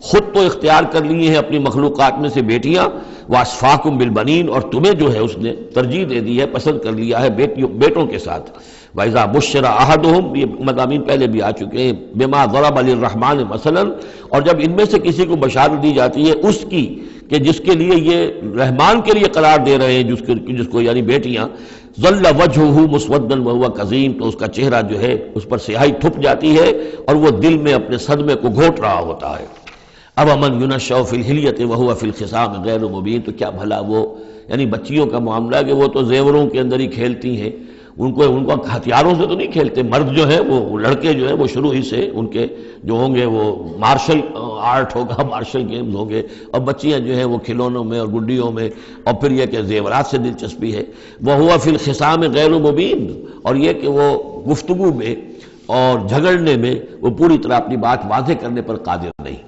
خود تو اختیار کر لیے ہیں اپنی مخلوقات میں سے بیٹیاں، واسفاکم بالبنین، اور تمہیں جو ہے اس نے ترجیح دے دی ہے، پسند کر لیا ہے بیٹوں کے ساتھ۔ وَإِذَا بُشِّرَ أَحَدُهُمْ، یہ مضامین پہلے بھی آ چکے ہیں، بِمَا ضَرَبَ لِلرَّحْمَنِ مثلاً، اور جب ان میں سے کسی کو بشارت دی جاتی ہے اس کی کہ جس کے لیے یہ رحمان کے لیے قرار دے رہے ہیں جس کو یعنی بیٹیاں، ظل وجهه مسودا وهو كظيم، تو اس کا چہرہ جو ہے اس پر سیاہی تھپ جاتی ہے اور وہ دل میں اپنے صدمے کو گھوٹ رہا ہوتا ہے۔ اب من ينشأ في الحلیۃ وهو في الخصام غیر مبین، تو کیا بھلا وہ یعنی بچیوں کا معاملہ کہ وہ تو زیوروں کے اندر ہی کھیلتی ہیں، ان کو ہتھیاروں سے تو نہیں کھیلتے۔ مرد جو ہے وہ لڑکے جو ہے وہ شروع ہی سے ان کے جو ہوں گے وہ مارشل آرٹ ہوگا، مارشل گیمز ہوں گے، اور بچیاں جو ہیں وہ کھلونوں میں اور گڈیوں میں، اور پھر یہ کہ زیورات سے دلچسپی ہے۔ وَهُوَ فِي الْخِصَامِ غَيْرُ مُبِينٍ، اور یہ کہ وہ گفتگو میں اور جھگڑنے میں وہ پوری طرح اپنی بات واضح کرنے پر قادر نہیں۔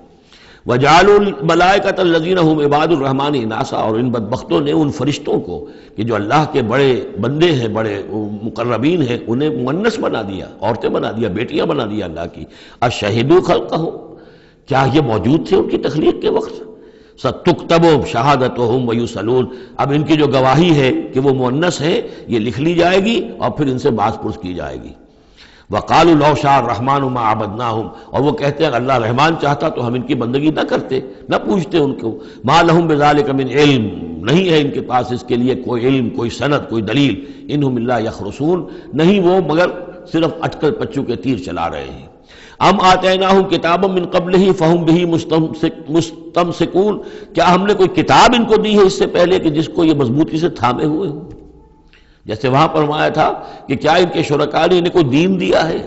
وَجَعَلُوا الْمَلَائِكَةَ الَّذِينَ هُمْ عِبَادُ الرَّحْمَنِ إِنَاثًا، اور ان بدبختوں نے ان فرشتوں کو کہ جو اللہ کے بڑے بندے ہیں، بڑے مقربین ہیں، انہیں مؤنث بنا دیا، عورتیں بنا دیا، بیٹیاں بنا دیا اللہ کی۔ أَشَهِدُوا خَلْقَهُمْ، کیا یہ موجود تھے ان کی تخلیق کے وقت؟ سَتُكْتَبُ شَهَادَتُهُمْ وَيُسْأَلُونَ، اب ان کی جو گواہی ہے کہ وہ مؤنث ہیں یہ لکھ لی جائے گی اور پھر ان سے باز پرس کی جائے گی۔ وَقَالُوا لَوْ شَاءَ الرَّحْمَنُ مَا عَبَدْنَاهُمْ، اور وہ کہتے ہیں اللہ رحمان چاہتا تو ہم ان کی بندگی نہ کرتے، نہ پوچھتے ان کو۔ مَا لَهُمْ بِذَلِكَ مِنْ علم، نہیں ہے ان کے پاس اس کے لیے کوئی علم، کوئی سند، کوئی دلیل۔ اِنْهُمْ إِلَّا يَخْرُصُونَ، نہیں وہ مگر صرف اٹکل پچو کے تیر چلا رہے ہیں۔ ام آتیناہم کتابا من قبلہ فہم بہ مستمسکون، کیا ہم نے کوئی کتاب ان کو دی ہے اس سے پہلے کہ جس کو یہ مضبوطی سے تھامے ہوئے ہوں؟ جیسے وہاں فرمایا تھا کہ کیا ان کے شرکاء نے انہیں کوئی دین دیا ہے؟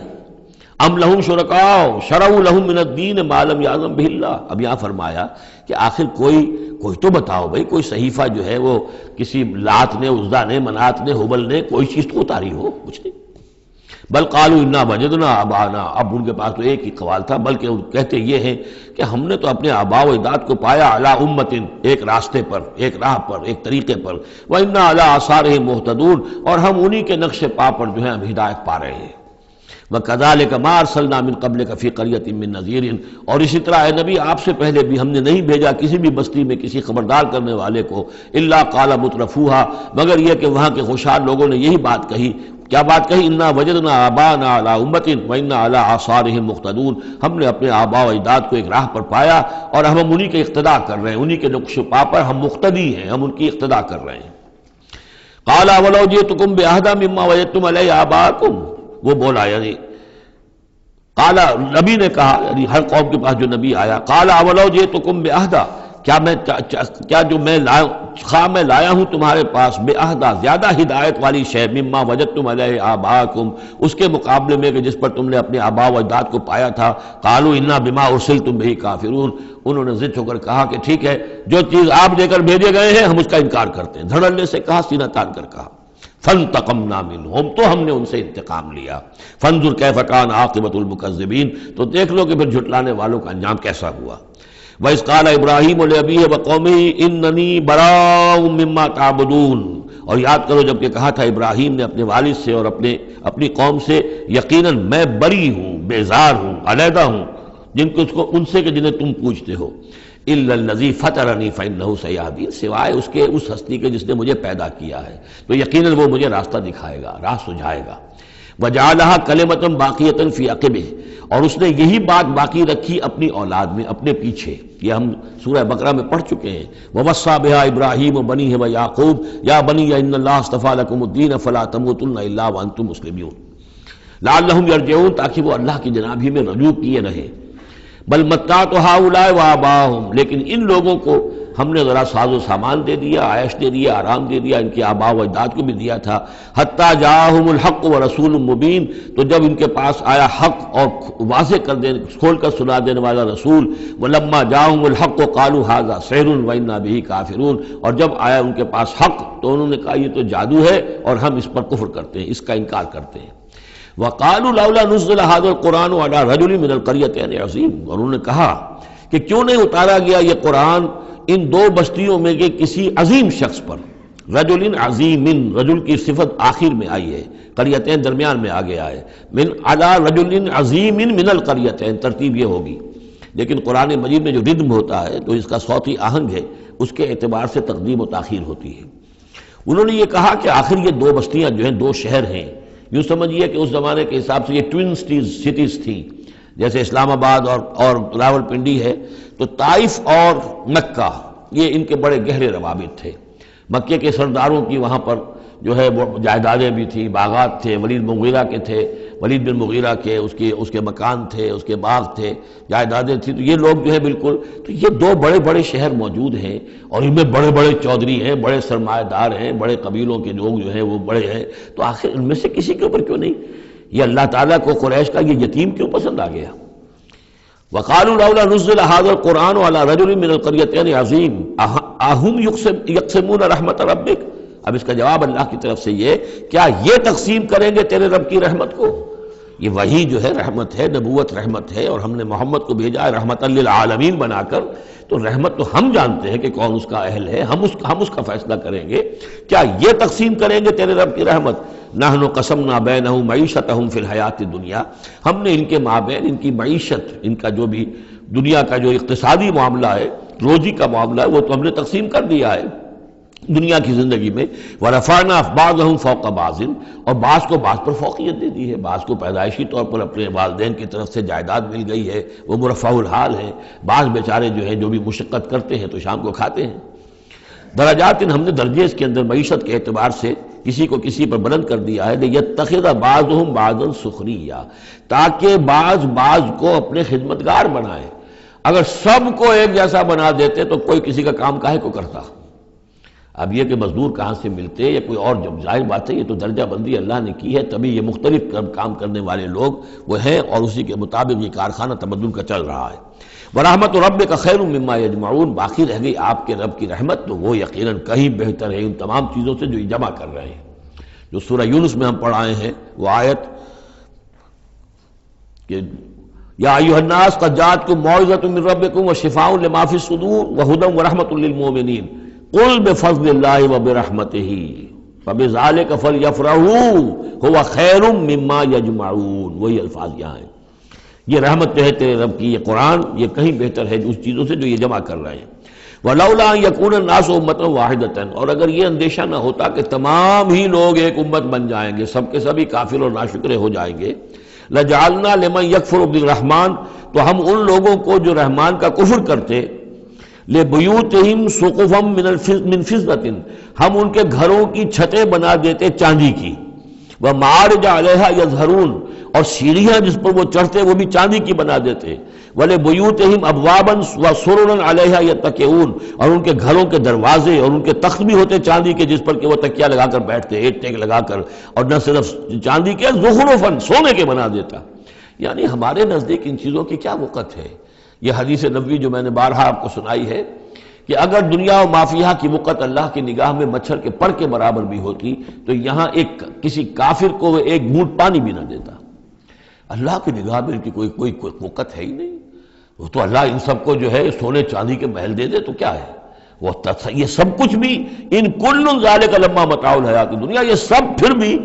ام لہم شرکاء شرعوا لہم من الدین ما لم یعظم بہ اللہ، اب یہاں فرمایا کہ آخر کوئی تو بتاؤ بھائی، کوئی صحیفہ جو ہے وہ کسی لات نے، عزا نے، منات نے، ہبل نے کوئی چیز تو اتاری ہو، کچھ نہیں۔ بل قالوا انا وجدنا آباءنا، اب ان کے پاس تو ایک ہی قوال تھا، بلکہ کہتے یہ ہیں کہ ہم نے تو اپنے آباء و اجداد کو پایا علی امت، ایک راستے پر، ایک راہ پر، ایک طریقے پر، وانا علی آثارہم مہتدون، اور ہم انہی کے نقش پا پر جو ہے ہم ہدایت پا رہے ہیں۔ وَكَذَلِكَ مَا أَرْسَلْنَا مِن قَبْلِكَ فِي قَرْيَةٍ مِّن نَذِيرٍ، اور اسی طرح اے نبی آپ سے پہلے بھی ہم نے نہیں بھیجا کسی بھی بستی میں کسی خبردار کرنے والے کو، الا قال مترفوها، مگر یہ کہ وہاں کے خوشحال لوگوں نے یہی بات کہی۔ کیا بات کہی؟ انا وجدنا آباءنا علی امت وانا علی آثارہم مقتدون، ہم نے اپنے آباء و اجداد کو ایک راہ پر پایا اور ہم انہی کے اقتداء کر رہے ہیں، انہی کے نقش پا پر ہم مقتدی ہیں، ہم ان کی اقتداء کر رہے ہیں۔ قال اولو جئتکم باہدی مما وجدتم علیہ آباءکم، وہ بولا یعنی قال، نبی نے کہا یعنی ہر قوم کے پاس جو نبی آیا، قال اولو جئتکم باہدی، کیا جو میں لایا ہوں تمہارے پاس بے عہدہ زیادہ ہدایت والی شے، مما وجدتم علیہ آباءکم، اس کے مقابلے میں کہ جس پر تم نے اپنے آباء و اجداد کو پایا تھا۔ قالوا انا بما ارسلتم بہ کافرون، انہوں نے ضد ہو کر کہا کہ ٹھیک ہے جو چیز آپ دے کر بھیجے گئے ہیں ہم اس کا انکار کرتے ہیں، دھڑلے سے کہا، سینہ تان کر کہا۔ فانتقمنا منہم، تو ہم نے ان سے انتقام لیا۔ فانظر کیف کان عاقبۃ المکذبین، تو دیکھ لو کہ پھر جھٹلانے والوں کا انجام کیسا ہوا۔ وَإِذْ قَالَ إِبْرَاهِيمُ لِأَبِيهِ وَقَوْمِهِ إِنَّنِي بَرَاءٌ مِّمَّا تَعْبُدُونَ، اور یاد کرو جب کہ کہا تھا ابراہیم نے اپنے والد سے اور اپنی قوم سے، یقیناً میں بری ہوں، بیزار ہوں، علیحدہ ہوں ان سے کہ جنہیں تم پوچھتے ہو۔ إِلَّا الَّذِي فَطَرَنِي فَإِنَّهُ سَيَهْدِينِ، سوائے اس کے اس ہستی کے جس نے مجھے پیدا کیا ہے تو یقیناً وہ مجھے راستہ دکھائے گا، راہ سجھائے گا۔ وَجَعَلَهَا كَلِمَةً بَاقِيَةً فِي عَقِبِهِ، اور اس نے یہی بات باقی رکھی اپنی اولاد میں، اپنے پیچھے۔ یہ ہم سورہ بقرہ میں پڑھ چکے ہیں۔ وَوَصَّىٰ بِهَا إِبْرَاهِيمُ بَنِيهِ وَيَعْقُوبُ يَا بَنِيَّ إِنَّ اللَّهَ اصْطَفَىٰ لَكُمُ الدِّينَ فَلَا تَمُوتُنَّ إِلَّا وَأَنتُم مُّسْلِمُونَ لَعَلَّهُمْ يَرْجِعُونَ، تاکہ وہ اللہ کی جناب ہی میں رجوع کیے رہیں۔ بل متعت هؤلاء وآباءهم، لیکن ان لوگوں کو ہم نے ذرا ساز و سامان دے دیا، عائش دے دیا، آرام دے دیا، ان کے آباء و اجداد کو بھی دیا تھا۔ حتی جاءہم الحق ورسول مبین، تو جب ان کے پاس آیا حق اور واضح کھول کر سنا دینے والا رسول، ولما جاءہم الحق قالوا ھذا سحر وانا بہ کافرون، اور جب آیا ان کے پاس حق تو انہوں نے کہا یہ تو جادو ہے اور ہم اس پر کفر کرتے ہیں، اس کا انکار کرتے ہیں۔ وقالوا لولا نزل هذا القرآن على رجل من القريتين عظيم، اور انہوں نے کہا کہ کیوں نہیں اتارا گیا یہ قرآن ان دو بستیوں میں کے کسی عظیم شخص پر۔ رجل عظیم، رجل کی صفت آخر میں آئی ہے، قریتین درمیان میں آگے آئے، من علی رجل عظیم من القریتین، ترتیب یہ ہوگی۔ لیکن قرآن مجید میں جو ردم ہوتا ہے، جو اس کا صوتی آہنگ ہے، اس کے اعتبار سے تقدیم و تاخیر ہوتی ہے۔ انہوں نے یہ کہا کہ آخر یہ دو بستیاں جو ہیں، دو شہر ہیں، یوں سمجھیے کہ اس زمانے کے حساب سے یہ ٹوین سٹیز تھیں، جیسے اسلام آباد اور راول پنڈی ہے، تو طائف اور مکہ یہ ان کے بڑے گہرے روابط تھے۔ مکے کے سرداروں کی وہاں پر جو ہے وہ جائیدادیں بھی تھیں، باغات تھے، ولید مغیرہ کے تھے، ولید بن مغیرہ کے اس کے مکان تھے، اس کے باغ تھے، جائیدادیں تھیں، تو یہ لوگ جو ہے بالکل، تو یہ دو بڑے بڑے شہر موجود ہیں، اور ان میں بڑے بڑے چودھری ہیں، بڑے سرمایہ دار ہیں، بڑے قبیلوں کے لوگ جو ہیں وہ بڑے ہیں، تو آخر ان میں سے کسی کے اوپر کیوں نہیں؟ یہ اللہ تعالیٰ کو قریش کا یہ یتیم کیوں پسند آ گیا؟ وقالوا لولا نزل هذا القرآن على رجل من القريتين عظيم اهم يقسمون رحمت ربك۔ اب اس کا جواب اللہ کی طرف سے یہ، کیا یہ تقسیم کریں گے تیرے رب کی رحمت کو؟ یہ وحی جو ہے رحمت ہے، نبوت رحمت ہے، اور ہم نے محمد کو بھیجا ہے رحمت للعالمین بنا کر، تو رحمت تو ہم جانتے ہیں کہ کون اس کا اہل ہے، ہم اس کا فیصلہ کریں گے، کیا یہ تقسیم کریں گے تیرے رب کی رحمت؟ نحن قسمنا بینہم معیشتہم فی الحیات الدنیا، ہم نے ان کے مابین ان کی معیشت، ان کا جو بھی دنیا کا جو اقتصادی معاملہ ہے، روزی کا معاملہ ہے، وہ تو ہم نے تقسیم کر دیا ہے دنیا کی زندگی میں۔ وَرَفَعْنَا بَعْضَهُمْ فَوْقَ بَعْضٍ، اور بعض کو بعض پر فوقیت دے دی ہے، بعض کو پیدائشی طور پر اپنے والدین کی طرف سے جائیداد مل گئی ہے، وہ مرفع الحال ہے، بعض بیچارے جو ہیں جو بھی مشقت کرتے ہیں تو شام کو کھاتے ہیں۔ درجات، ہم نے درجے اس کے اندر معیشت کے اعتبار سے کسی کو کسی پر بلند کر دیا ہے، لِيَتَّخِذَ بَعْضُهُمْ بَعْضًا سُخْرِيًّا، تاکہ بعض کو اپنے خدمتگار بنائے۔ اگر سب کو ایک جیسا بنا دیتے تو کوئی کسی کا کام کاہے کو کرتا؟ اب یہ کہ مزدور کہاں سے ملتے یا کوئی اور، جب ظاہر بات ہے یہ تو درجہ بندی اللہ نے کی ہے، تبھی یہ مختلف کام کرنے والے لوگ وہ ہیں، اور اسی کے مطابق یہ کارخانہ تمدن کا چل رہا ہے۔ وَرَحْمَتُ رَبِّكَ خَيْرٌ مِّمَّا يَجْمَعُونَ، باقی رہ گئی آپ کے رب کی رحمت، تو وہ یقیناً کہیں بہتر ہے ان تمام چیزوں سے جو یہ جمع کر رہے ہیں۔ جو سورہ یونس میں ہم پڑھ آئے ہیں وہ آیت کہ یا ایھا الناس قد جاءتکم موعظۃ من ربکم وشفاء لما فی الصدور وہدی ورحمۃ للمؤمنین قل بفضل اللہ وبرحمتہ فبذلک فلیفرحوا ھو خیر مما یجمعون، وہی الفاظ یہاں ہیں۔ یہ رحمت جو ہے تیرے رب کی، یہ قرآن، یہ کہیں بہتر ہے اس چیزوں سے جو یہ جمع کر رہے ہیں۔ وَلَوْلَا أَن يَكُونَ النَّاسُ أُمَّةً وَاحِدَةً، اور اگر یہ اندیشہ نہ ہوتا کہ تمام ہی لوگ ایک امت بن جائیں گے، سب کے سبھی کافر اور ناشکرے ہو جائیں گے، لَجَعَلْنَا لِمَن يَكْفُرُ بِالرَّحْمَٰنِ، تو ہم ان لوگوں کو جو رحمان کا کفر کرتے، لِبُيُوتِهِمْ سُقُفًا مِّن فِضَّةٍ، ہم ان کے گھروں کی چھتیں بنا دیتے چاندی کی، وَمَعَارِجَ عَلَيْهَا يَظْهَرُونَ، اور سیڑھیاں جس پر وہ چڑھتے وہ بھی چاندی کی بنا دیتے، وَلِبُيُوتِهِمْ أَبْوَابًا وَسُرُرًا عَلَيْهَا يَتَّكِئُونَ، اور ان کے گھروں کے دروازے اور ان کے تخت بھی ہوتے چاندی کے جس پر کہ وہ تکیہ لگا کر بیٹھتے، ایک ٹیک لگا کر، اور نہ صرف چاندی کے، زخرفاً، سونے کے بنا دیتا۔ یعنی ہمارے نزدیک ان چیزوں کی کیا وقت ہے؟ یہ حدیث نبوی جو میں نے بارہا آپ کو سنائی ہے کہ اگر دنیا و مافیہ کی وقت اللہ کی نگاہ میں مچھر کے پر کے برابر بھی ہوتی تو یہاں کسی کافر کو وہ ایک گھونٹ پانی بھی نہ دیتا۔ اللہ کی نگاہ میں ان کی کوئی وقت ہے ہی نہیں، وہ تو اللہ ان سب کو جو ہے سونے چاندی کے محل دے دے تو کیا ہے، وہ یہ سب کچھ بھی، ان کل ذالک لما متاع الحیات الدنیا، یہ سب پھر بھی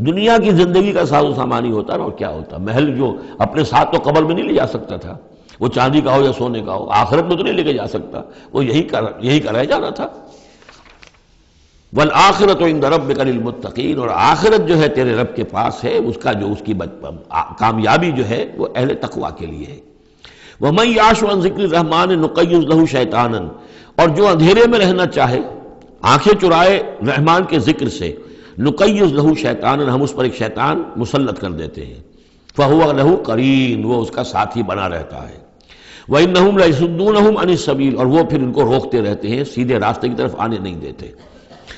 دنیا کی زندگی کا ساز و سامان ہی ہوتا نا، اور کیا ہوتا؟ محل جو اپنے ساتھ تو قبر میں نہیں لے جا سکتا تھا، وہ چاندی کا ہو یا سونے کا ہو، آخرت میں تو نہیں لے کے جا سکتا، وہ یہی کا رہ جانا تھا۔ والآخرۃ عند ربک للمتقین، اور آخرت جو ہے تیرے رب کے پاس ہے، اس کا جو اس کی کامیابی جو ہے وہ اہل تقویٰ کے لیے ہے۔ وَمَن یعش عن ذکر الرحمن نقیض لہ شیطانا، اور جو اندھیرے میں رہنا چاہے، آنکھیں چرائے رحمان کے ذکر سے، نقیض لہ شیطانا، ہم اس پر ایک شیطان مسلط کر دیتے ہیں، فہو لہ قرین، وہ اس کا ساتھی بنا رہتا ہے، وَإِنَّهُمْ لَيَصُدُّونَهُمْ عَنِ السَّبِيلِ، اور وہ پھر ان کو روکتے رہتے ہیں، سیدھے راستے کی طرف آنے نہیں دیتے،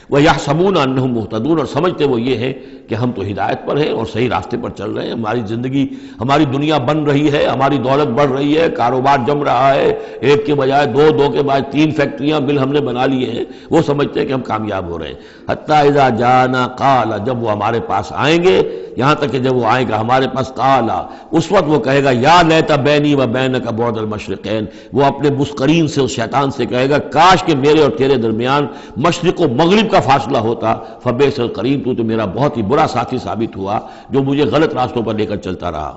وَيَحْسَبُونَ أَنَّهُمْ مُهْتَدُونَ، اور سمجھتے وہ یہ ہے کہ ہم تو ہدایت پر ہیں اور صحیح راستے پر چل رہے ہیں، ہماری زندگی، ہماری دنیا بن رہی ہے، ہماری دولت بڑھ رہی ہے، کاروبار جم رہا ہے، ایک کے بجائے دو، دو کے بعد 3 فیکٹریاں بل ہم نے بنا لیے ہیں، وہ سمجھتے ہیں کہ ہم کامیاب ہو رہے ہیں۔ حتیٰ اذا جانا قال، جب وہ ہمارے پاس آئیں گے، یہاں تک کہ جب وہ آئے گا ہمارے پاس، قال، اس وقت وہ کہے گا یا لیت بینی و بینک بعد المشرقین، وہ اپنے مسکرین سے، اس شیطان سے کہے گا کاش کہ میرے اور تیرے درمیان مشرق و مغرب کا فاصلہ ہوتا، فبئس القرین، تو میرا بہت ہی برا ساتھی ثابت ہوا جو مجھے غلط راستوں پر لے کر چلتا رہا۔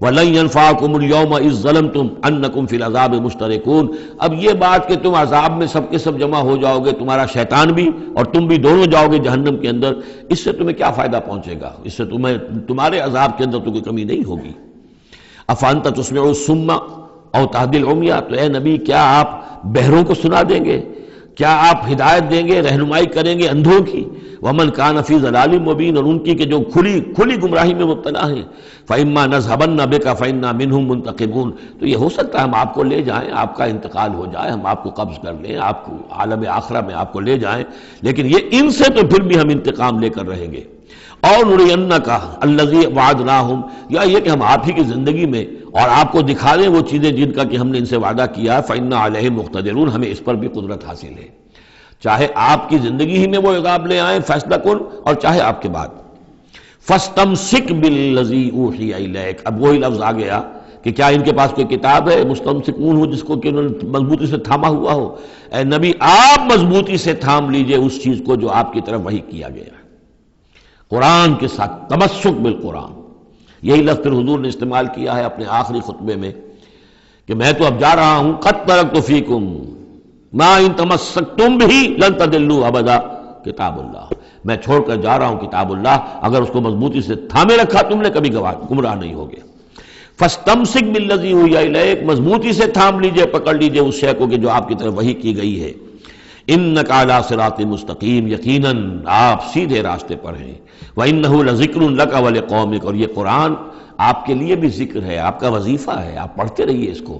وَلَن يَنفَعَكُمُ الْيَوْمَ إِذ ظَّلَمْتُمْ أَنَّكُمْ فِي الْعَذَابِ مُشْتَرِكُونَ، اب یہ بات کہ تم عذاب میں سب کے سب جمع ہو جاؤ گے، تمہارا شیطان بھی اور تم بھی دونوں جاؤ گے جہنم کے اندر، اس سے تمہیں کیا فائدہ پہنچے گا؟ اس سے تمہارے عذاب کے اندر تو کوئی کمی نہیں ہوگی۔ أَفَأَنْتَ تُسْمِعُ الصُّمَّ أَوْ تَهْدِي الْعُمْيَ، تو اے نبی کیا آپ بہروں کو سنا دیں گے؟ کیا آپ ہدایت دیں گے، رہنمائی کریں گے اندھوں کی؟ ومن کان فی ضلال مبین، اور ان کی کہ جو کھلی گمراہی میں مبتلا ہیں، فإما نذهبن بک فإنا منهم منتقمون، تو یہ ہو سکتا ہے ہم آپ کو لے جائیں، آپ کا انتقال ہو جائے، ہم آپ کو قبض کر لیں، آپ کو عالم آخرہ میں آپ کو لے جائیں، لیکن یہ ان سے تو پھر بھی ہم انتقام لے کر رہیں گے۔ اور نرینک الذی وعدناہم، یا یہ کہ ہم آپ ہی کی زندگی میں اور آپ کو دکھا دیں وہ چیزیں جن کا کہ ہم نے ان سے وعدہ کیا، فإنا علیہم مقتدرون، ہمیں اس پر بھی قدرت حاصل ہے، چاہے آپ کی زندگی ہی میں وہ عذاب لے آئیں فیصلہ کن، اور چاہے آپ کے بعد۔ فاستمسک بالذی اوحی الیک، اب وہی لفظ آ گیا کہ کیا ان کے پاس کوئی کتاب ہے مستمسکون ہو جس کو کہ انہوں نے مضبوطی سے تھاما ہوا ہو؟ اے نبی آپ مضبوطی سے تھام لیجئے اس چیز کو جو آپ کی طرف وحی کیا گیا ہے، قرآن کے ساتھ تمسک بالقرآن۔ یہی لفظ پھر حضور نے استعمال کیا ہے اپنے آخری خطبے میں کہ میں تو اب جا رہا ہوں، قد ترکت فیکم ما ان تمسکتم بھی لن تضلوا ابدا، کتاب اللہ، میں چھوڑ کر جا رہا ہوں کتاب اللہ، اگر اس کو مضبوطی سے تھامے رکھا تم نے کبھی گمراہ نہیں ہوگے۔ فاستمسک بالذی اوحی الیک، مضبوطی سے تھام لیجئے، پکڑ لیجئے اس شے کو کہ جو آپ کی طرف وحی کی گئی ہے۔ انک علی صراط مستقیم، یقیناً آپ سیدھے راستے پر ہیں۔ وانہ لذکر لک ولقومک، اور یہ قرآن آپ کے لیے بھی ذکر ہے، آپ کا وظیفہ ہے، آپ پڑھتے رہیے اس کو۔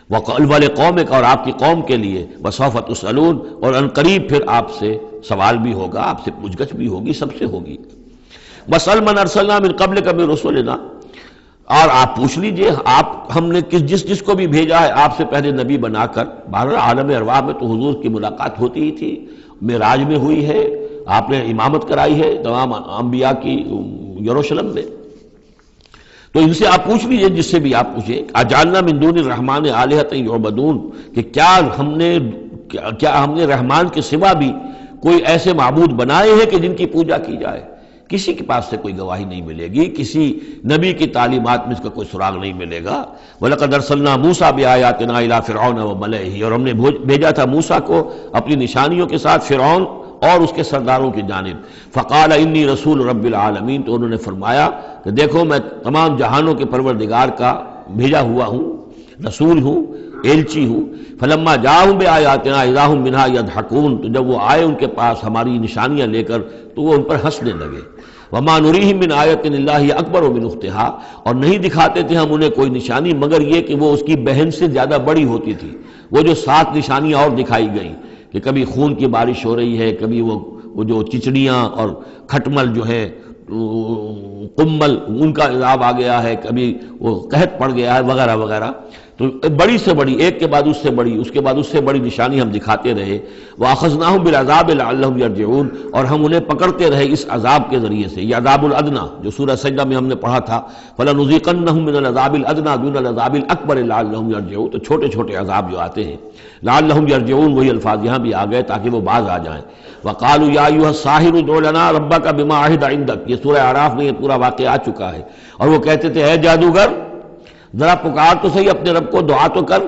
ولقومک، اور آپ کی قوم کے لیے۔ وسوف تسألون، اور ان قریب پھر آپ سے سوال بھی ہوگا، آپ سے پوچھ گچھ بھی ہوگی، سب سے ہوگی۔ واسأل من ارسلنا من قبلک من رسلنا، اور آپ پوچھ لیجئے آپ ہم نے جس کو بھی بھیجا ہے آپ سے پہلے نبی بنا کر۔ بہرحال عالم ارواح میں تو حضور کی ملاقات ہوتی ہی تھی، معراج میں ہوئی ہے، آپ نے امامت کرائی ہے تمام انبیاء کی یروشلم میں، تو ان سے آپ پوچھ لیجئے جس سے بھی آپ پوچھیں۔ اجعلنا من دون الرحمن آلہۃ یعبدون، کہ کیا ہم نے رحمان کے سوا بھی کوئی ایسے معبود بنائے ہیں کہ جن کی پوجا کی جائے؟ کسی کے پاس سے کوئی گواہی نہیں ملے گی، کسی نبی کی تعلیمات میں اس کا کوئی سراغ نہیں ملے گا۔ وَلَقَدْ أَرْسَلْنَا مُوسَىٰ بِآيَاتِنَا إِلَىٰ فِرْعَوْنَ وَمَلَئِهِ، اور ہم نے بھیجا تھا موسیٰ کو اپنی نشانیوں کے ساتھ فرعون اور اس کے سرداروں کی جانب۔ فَقَالَ إِنِّي رَسُولُ رَبِّ الْعَالَمِينَ، تو انہوں نے فرمایا کہ دیکھو میں تمام جہانوں کے پروردگار کا بھیجا ہوا ہوں، رسول ہوں، ایلچی ہوں۔ فلما جاءہم بآیاتنا اذا ہم منہا یضحکون، تو جب وہ آئے ان کے پاس ہماری نشانیاں لے کر تو وہ ان پر ہنسنے لگے۔ وما نریہم من آیۃ الا ہی اکبر من اختہا، اور نہیں دکھاتے تھے ہم انہیں کوئی نشانی مگر یہ کہ وہ اس کی بہن سے زیادہ بڑی ہوتی تھی۔ وہ جو 7 نشانیاں اور دکھائی گئیں کہ کبھی خون کی بارش ہو رہی ہے، کبھی وہ جو چچڑیاں اور کھٹمل جو ہے قمل ان کا عذاب آ گیا ہے، کبھی وہ قحط پڑ گیا ہے، وغیرہ وغیرہ، تو بڑی سے بڑی، ایک کے بعد اس سے بڑی، اس کے بعد اس سے بڑی نشانی ہم دکھاتے رہے۔ وَأَخَذْنَاهُمْ بِالْعَذَابِ لَعَلَّهُمْ يَرْجِعُونَ، اور ہم انہیں پکڑتے رہے اس عذاب کے ذریعے سے، یہ عذاب الادنیٰ جو سورہ سجدہ میں ہم نے پڑھا تھا، فَلَنُذِيقَنَّهُم مِّنَ الْعَذَابِ الْأَدْنَىٰ دُونَ الْعَذَابِ الْأَكْبَرِ لَعَلَّهُمْ يَرْجِعُونَ، تو چھوٹے چھوٹے عذاب جو آتے ہیں لَعَلَّهُمْ يَرْجِعُونَ، وہی الفاظ یہاں بھی آ گئے تاکہ وہ باز آ جائیں۔ وَقَالُوا يَا أَيُّهَا السَّاحِرُ ادْعُ لَنَا رَبَّكَ بِمَا عَهِدَ عِندَكَ، یہ سورہ اعراف میں یہ پورا واقعہ آ چکا ہے، اور وہ کہتے تھے اے جادوگر ذرا پکار تو صحیح اپنے رب کو، دعا تو کر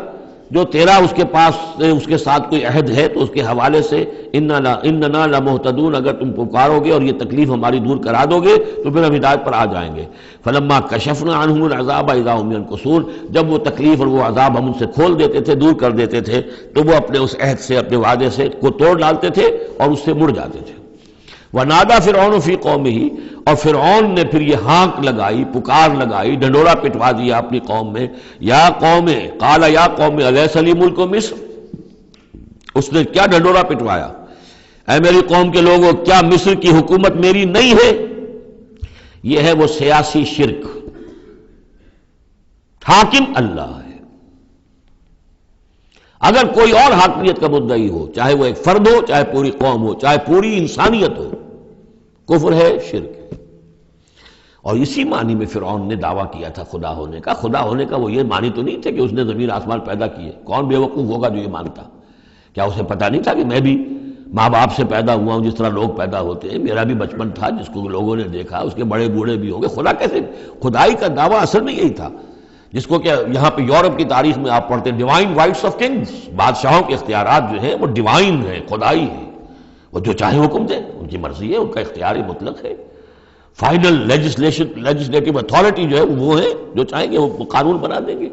جو تیرا اس کے پاس اس کے ساتھ کوئی عہد ہے تو اس کے حوالے سے اننا لمہتدون، اگر تم پکارو گے اور یہ تکلیف ہماری دور کرا دو گے تو پھر ہم ہدایت پر آ جائیں گے۔ فلما کشفنا عنہم العذاب اذا هم ينكثون، جب وہ تکلیف اور وہ عذاب ہم ان سے کھول دیتے تھے، دور کر دیتے تھے، تو وہ اپنے اس عہد سے، اپنے وعدے سے کو توڑ ڈالتے تھے اور اس سے مڑ جاتے تھے۔ وَنَادَى فِرْعَوْنُ فِي قَوْمِهِ، اور فرعون نے پھر یہ ہانک لگائی، پکار لگائی، ڈھنڈورا پٹوا دیا اپنی قوم میں، یا قوم، قال یا قوم الیس لی ملک مصر، اس نے کیا ڈھنڈورا پٹوایا، اے میری قوم کے لوگوں کیا مصر کی حکومت میری نہیں ہے؟ یہ ہے وہ سیاسی شرک. حاکم اللہ ہے. اگر کوئی اور حاکمیت کا مدعی ہو، چاہے وہ ایک فرد ہو، چاہے پوری قوم ہو، چاہے پوری انسانیت ہو، کفر ہے، شرک ہے. اور اسی معنی میں فرعون نے دعویٰ کیا تھا خدا ہونے کا. خدا ہونے کا وہ یہ معنی تو نہیں تھا کہ اس نے زمین آسمان پیدا کیے. کون بے وقوف ہوگا جو یہ مانتا؟ کیا اسے پتہ نہیں تھا کہ میں بھی ماں باپ سے پیدا ہوا ہوں جس طرح لوگ پیدا ہوتے ہیں؟ میرا بھی بچپن تھا جس کو لوگوں نے دیکھا، اس کے بڑے بوڑھے بھی ہوں گے. خدا کیسے؟ خدائی کا دعویٰ اصل میں یہی تھا جس کو کہ یہاں پہ یورپ کی تاریخ میں آپ پڑھتے ہیں ڈیوائن رائٹس آف کنگز. بادشاہوں کے اختیارات جو ہیں وہ ڈیوائن ہیں، خدائی ہیں. وہ جو چاہے حکم دیں، ان کی مرضی ہے، ان کا اختیار مطلق ہے. فائنل لیجسلیٹو اتھارٹی جو ہے وہ ہے، جو چاہیں گے وہ قانون بنا دیں گے.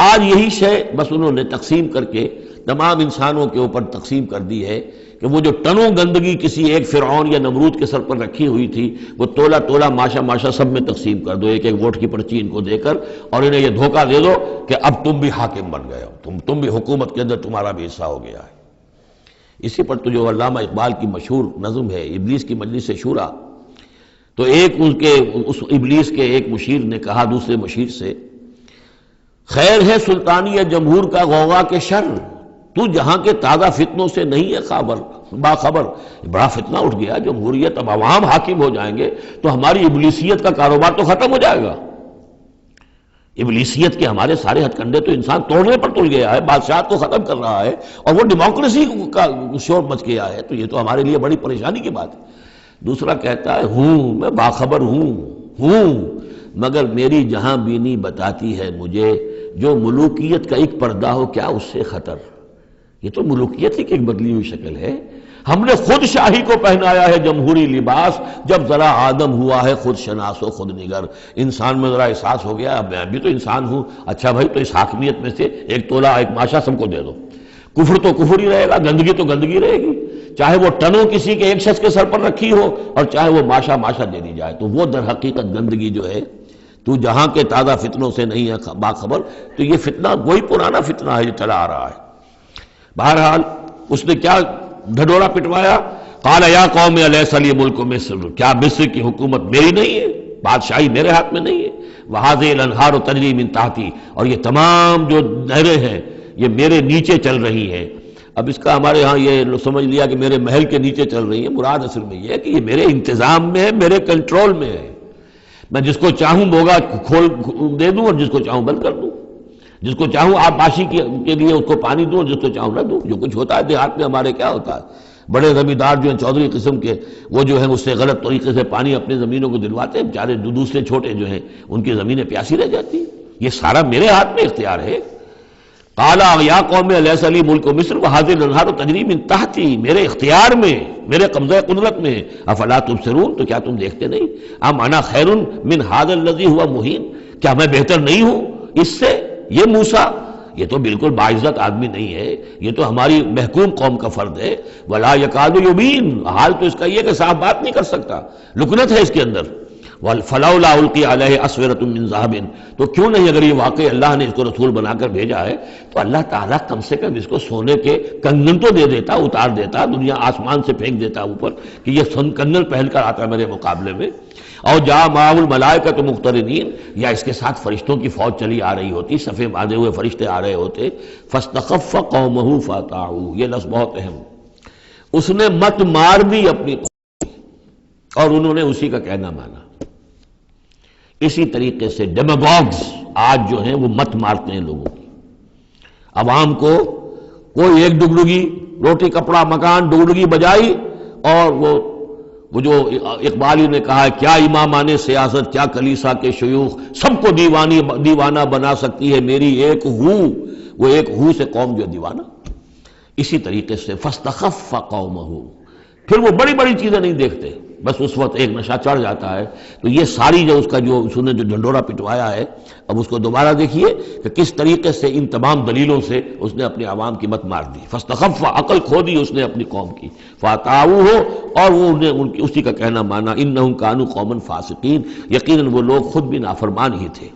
آج یہی شے بس انہوں نے تقسیم کر کے تمام انسانوں کے اوپر تقسیم کر دی ہے کہ وہ جو ٹنوں گندگی کسی ایک فرعون یا نمرود کے سر پر رکھی ہوئی تھی، وہ تولا تولا ماشا ماشا سب میں تقسیم کر دو، ایک ایک ووٹ کی پرچی ان کو دے کر، اور انہیں یہ دھوکہ دے دو کہ اب تم بھی حاکم بن گئے ہو، تم بھی حکومت کے اندر تمہارا بھی حصہ ہو گیا ہے. اسی پر تو جو علامہ اقبال کی مشہور نظم ہے ابلیس کی مجلس شورا، تو ایک اس ابلیس کے ایک مشیر نے کہا دوسرے مشیر سے، خیر ہے سلطانی جمہور کا غوغا کے شر، تو جہاں کے تازہ فتنوں سے نہیں ہے باخبر. بڑا فتنہ اٹھ گیا، جمہوریت، اب عوام حاکم ہو جائیں گے تو ہماری ابلیسیت کا کاروبار تو ختم ہو جائے گا. ابلیسیت کے ہمارے سارے ہتھ کنڈے تو انسان توڑنے پر تل گیا ہے، بادشاہت کو ختم کر رہا ہے، اور وہ ڈیموکریسی کا شور مچ گیا ہے. تو یہ تو ہمارے لیے بڑی پریشانی کی بات ہے. دوسرا کہتا ہے ہوں میں باخبر ہوں مگر میری جہاں بینی بتاتی ہے مجھے، جو ملوکیت کا ایک پردہ ہو کیا اس سے خطر. یہ تو ملوکیت ہی کی ایک بدلی ہوئی شکل ہے. ہم نے خود شاہی کو پہنایا ہے جمہوری لباس، جب ذرا آدم ہوا ہے خود شناس و خود نگر. انسان میں ذرا احساس ہو گیا میں بھی تو انسان ہوں. اچھا بھائی، تو اس حاکمیت میں سے ایک تولا ایک ماشا سب کو دے دو. کفر تو کفر ہی رہے گا، گندگی تو گندگی رہے گی، چاہے وہ ٹنوں کسی کے ایک شخص کے سر پر رکھی ہو اور چاہے وہ ماشا ماشا دے دی جائے. تو وہ در حقیقت گندگی جو ہے، تو جہاں کے تازہ فتنوں سے نہیں ہے باخبر. تو یہ فتنہ وہی پرانا فتنہ ہے جو چلا آ رہا ہے. بہرحال اس نے کیا ڈھڈورا پٹوایا، قال یا قوم الیس لی ملک مصر، کیا مصر کی حکومت میری نہیں ہے، بادشاہی میرے ہاتھ میں نہیں ہے. وہذہ الانہار تجری من تحتی، اور یہ تمام جو نہریں ہیں یہ میرے نیچے چل رہی ہیں. اب اس کا ہمارے ہاں یہ سمجھ لیا کہ میرے محل کے نیچے چل رہی ہے. مراد اصل میں یہ ہے کہ یہ میرے انتظام میں ہے، میرے کنٹرول میں ہے. میں جس کو چاہوں بوگا کھول دے دوں اور جس کو چاہوں بند کر دوں، جس کو چاہوں آبپاشی کے لیے اس کو پانی دوں اور جس کو چاہوں نہ دوں. جو کچھ ہوتا ہے دیہات میں ہمارے کیا ہوتا ہے، بڑے زمیندار جو ہیں چودھری قسم کے، وہ جو ہیں اس سے غلط طریقے سے پانی اپنی زمینوں کو دلواتے ہیں، بیچارے دوسرے چھوٹے جو ہیں ان کی زمینیں پیاسی رہ جاتی ہیں. یہ سارا میرے ہاتھ میں اختیار ہے. قال یا قوم الیس لی ملک مصر وہذہ الانہار تجری من تحتی، میرے اختیار میں، میرے قبضہ قدرت میں. افلا تبصرون، تو کیا تم دیکھتے نہیں؟ ام انا خیر من ھذا الذی ھو مہین، کیا میں بہتر نہیں ہوں اس سے؟ یہ موسیٰ یہ تو بالکل باعزت آدمی نہیں ہے، یہ تو ہماری محکوم قوم کا فرد ہے. ولا یکاد یبین، حال تو اس کا یہ کہ صاف بات نہیں کر سکتا، لکنت ہے اس کے اندر. فلولا القی علیہ اسورۃ من ذہب، تو کیوں نہیں اگر یہ واقعی اللہ نے اس کو رسول بنا کر بھیجا ہے تو اللہ تعالیٰ کم سے کم اس کو سونے کے کنگن تو دے دیتا، اتار دیتا، دنیا آسمان سے پھینک دیتا اوپر کہ یہ کنگن پہن کر آتا میرے مقابلے میں. اور جا معه الملائکۃ مقترنین، یا اس کے ساتھ فرشتوں کی فوج چلی آ رہی ہوتی، صفے باندھے ہوئے فرشتے آ رہے ہوتے. فاستخف قومہ فاطاعوہ، یہ لفظ بہت اہم، اس نے مت مار دی اپنی قوم اور انہوں نے اسی کا کہنا مانا. اسی طریقے سے ڈیماگوگز آج جو ہیں وہ مت مارتے ہیں لوگوں کی. عوام کو کوئی ایک ڈگڈگی، روٹی کپڑا مکان ڈگڈگی بجائی، اور وہ جو اقبالی نے کہا ہے کیا امامان سیاست، کیا کلیسا کے شیوخ، سب کو دیوانہ بنا سکتی ہے میری ایک ہو. وہ ایک ہو سے قوم جو دیوانہ. اسی طریقے سے فاستخف قومہ، پھر وہ بڑی بڑی چیزیں نہیں دیکھتے، بس اس وقت ایک نشہ چڑھ جاتا ہے. تو یہ ساری جو اس کا جو اس نے جو ڈنڈورا پٹوایا ہے، اب اس کو دوبارہ دیکھیے کہ کس طریقے سے ان تمام دلیلوں سے اس نے اپنے عوام کی مت مار دی. فاستخف، عقل کھو دی اس نے اپنی قوم کی. فاطاعوہ، اور وہ اسی کا کہنا مانا. انہم کانوا قوما فاسقین، یقیناً وہ لوگ خود بھی نافرمان ہی تھے.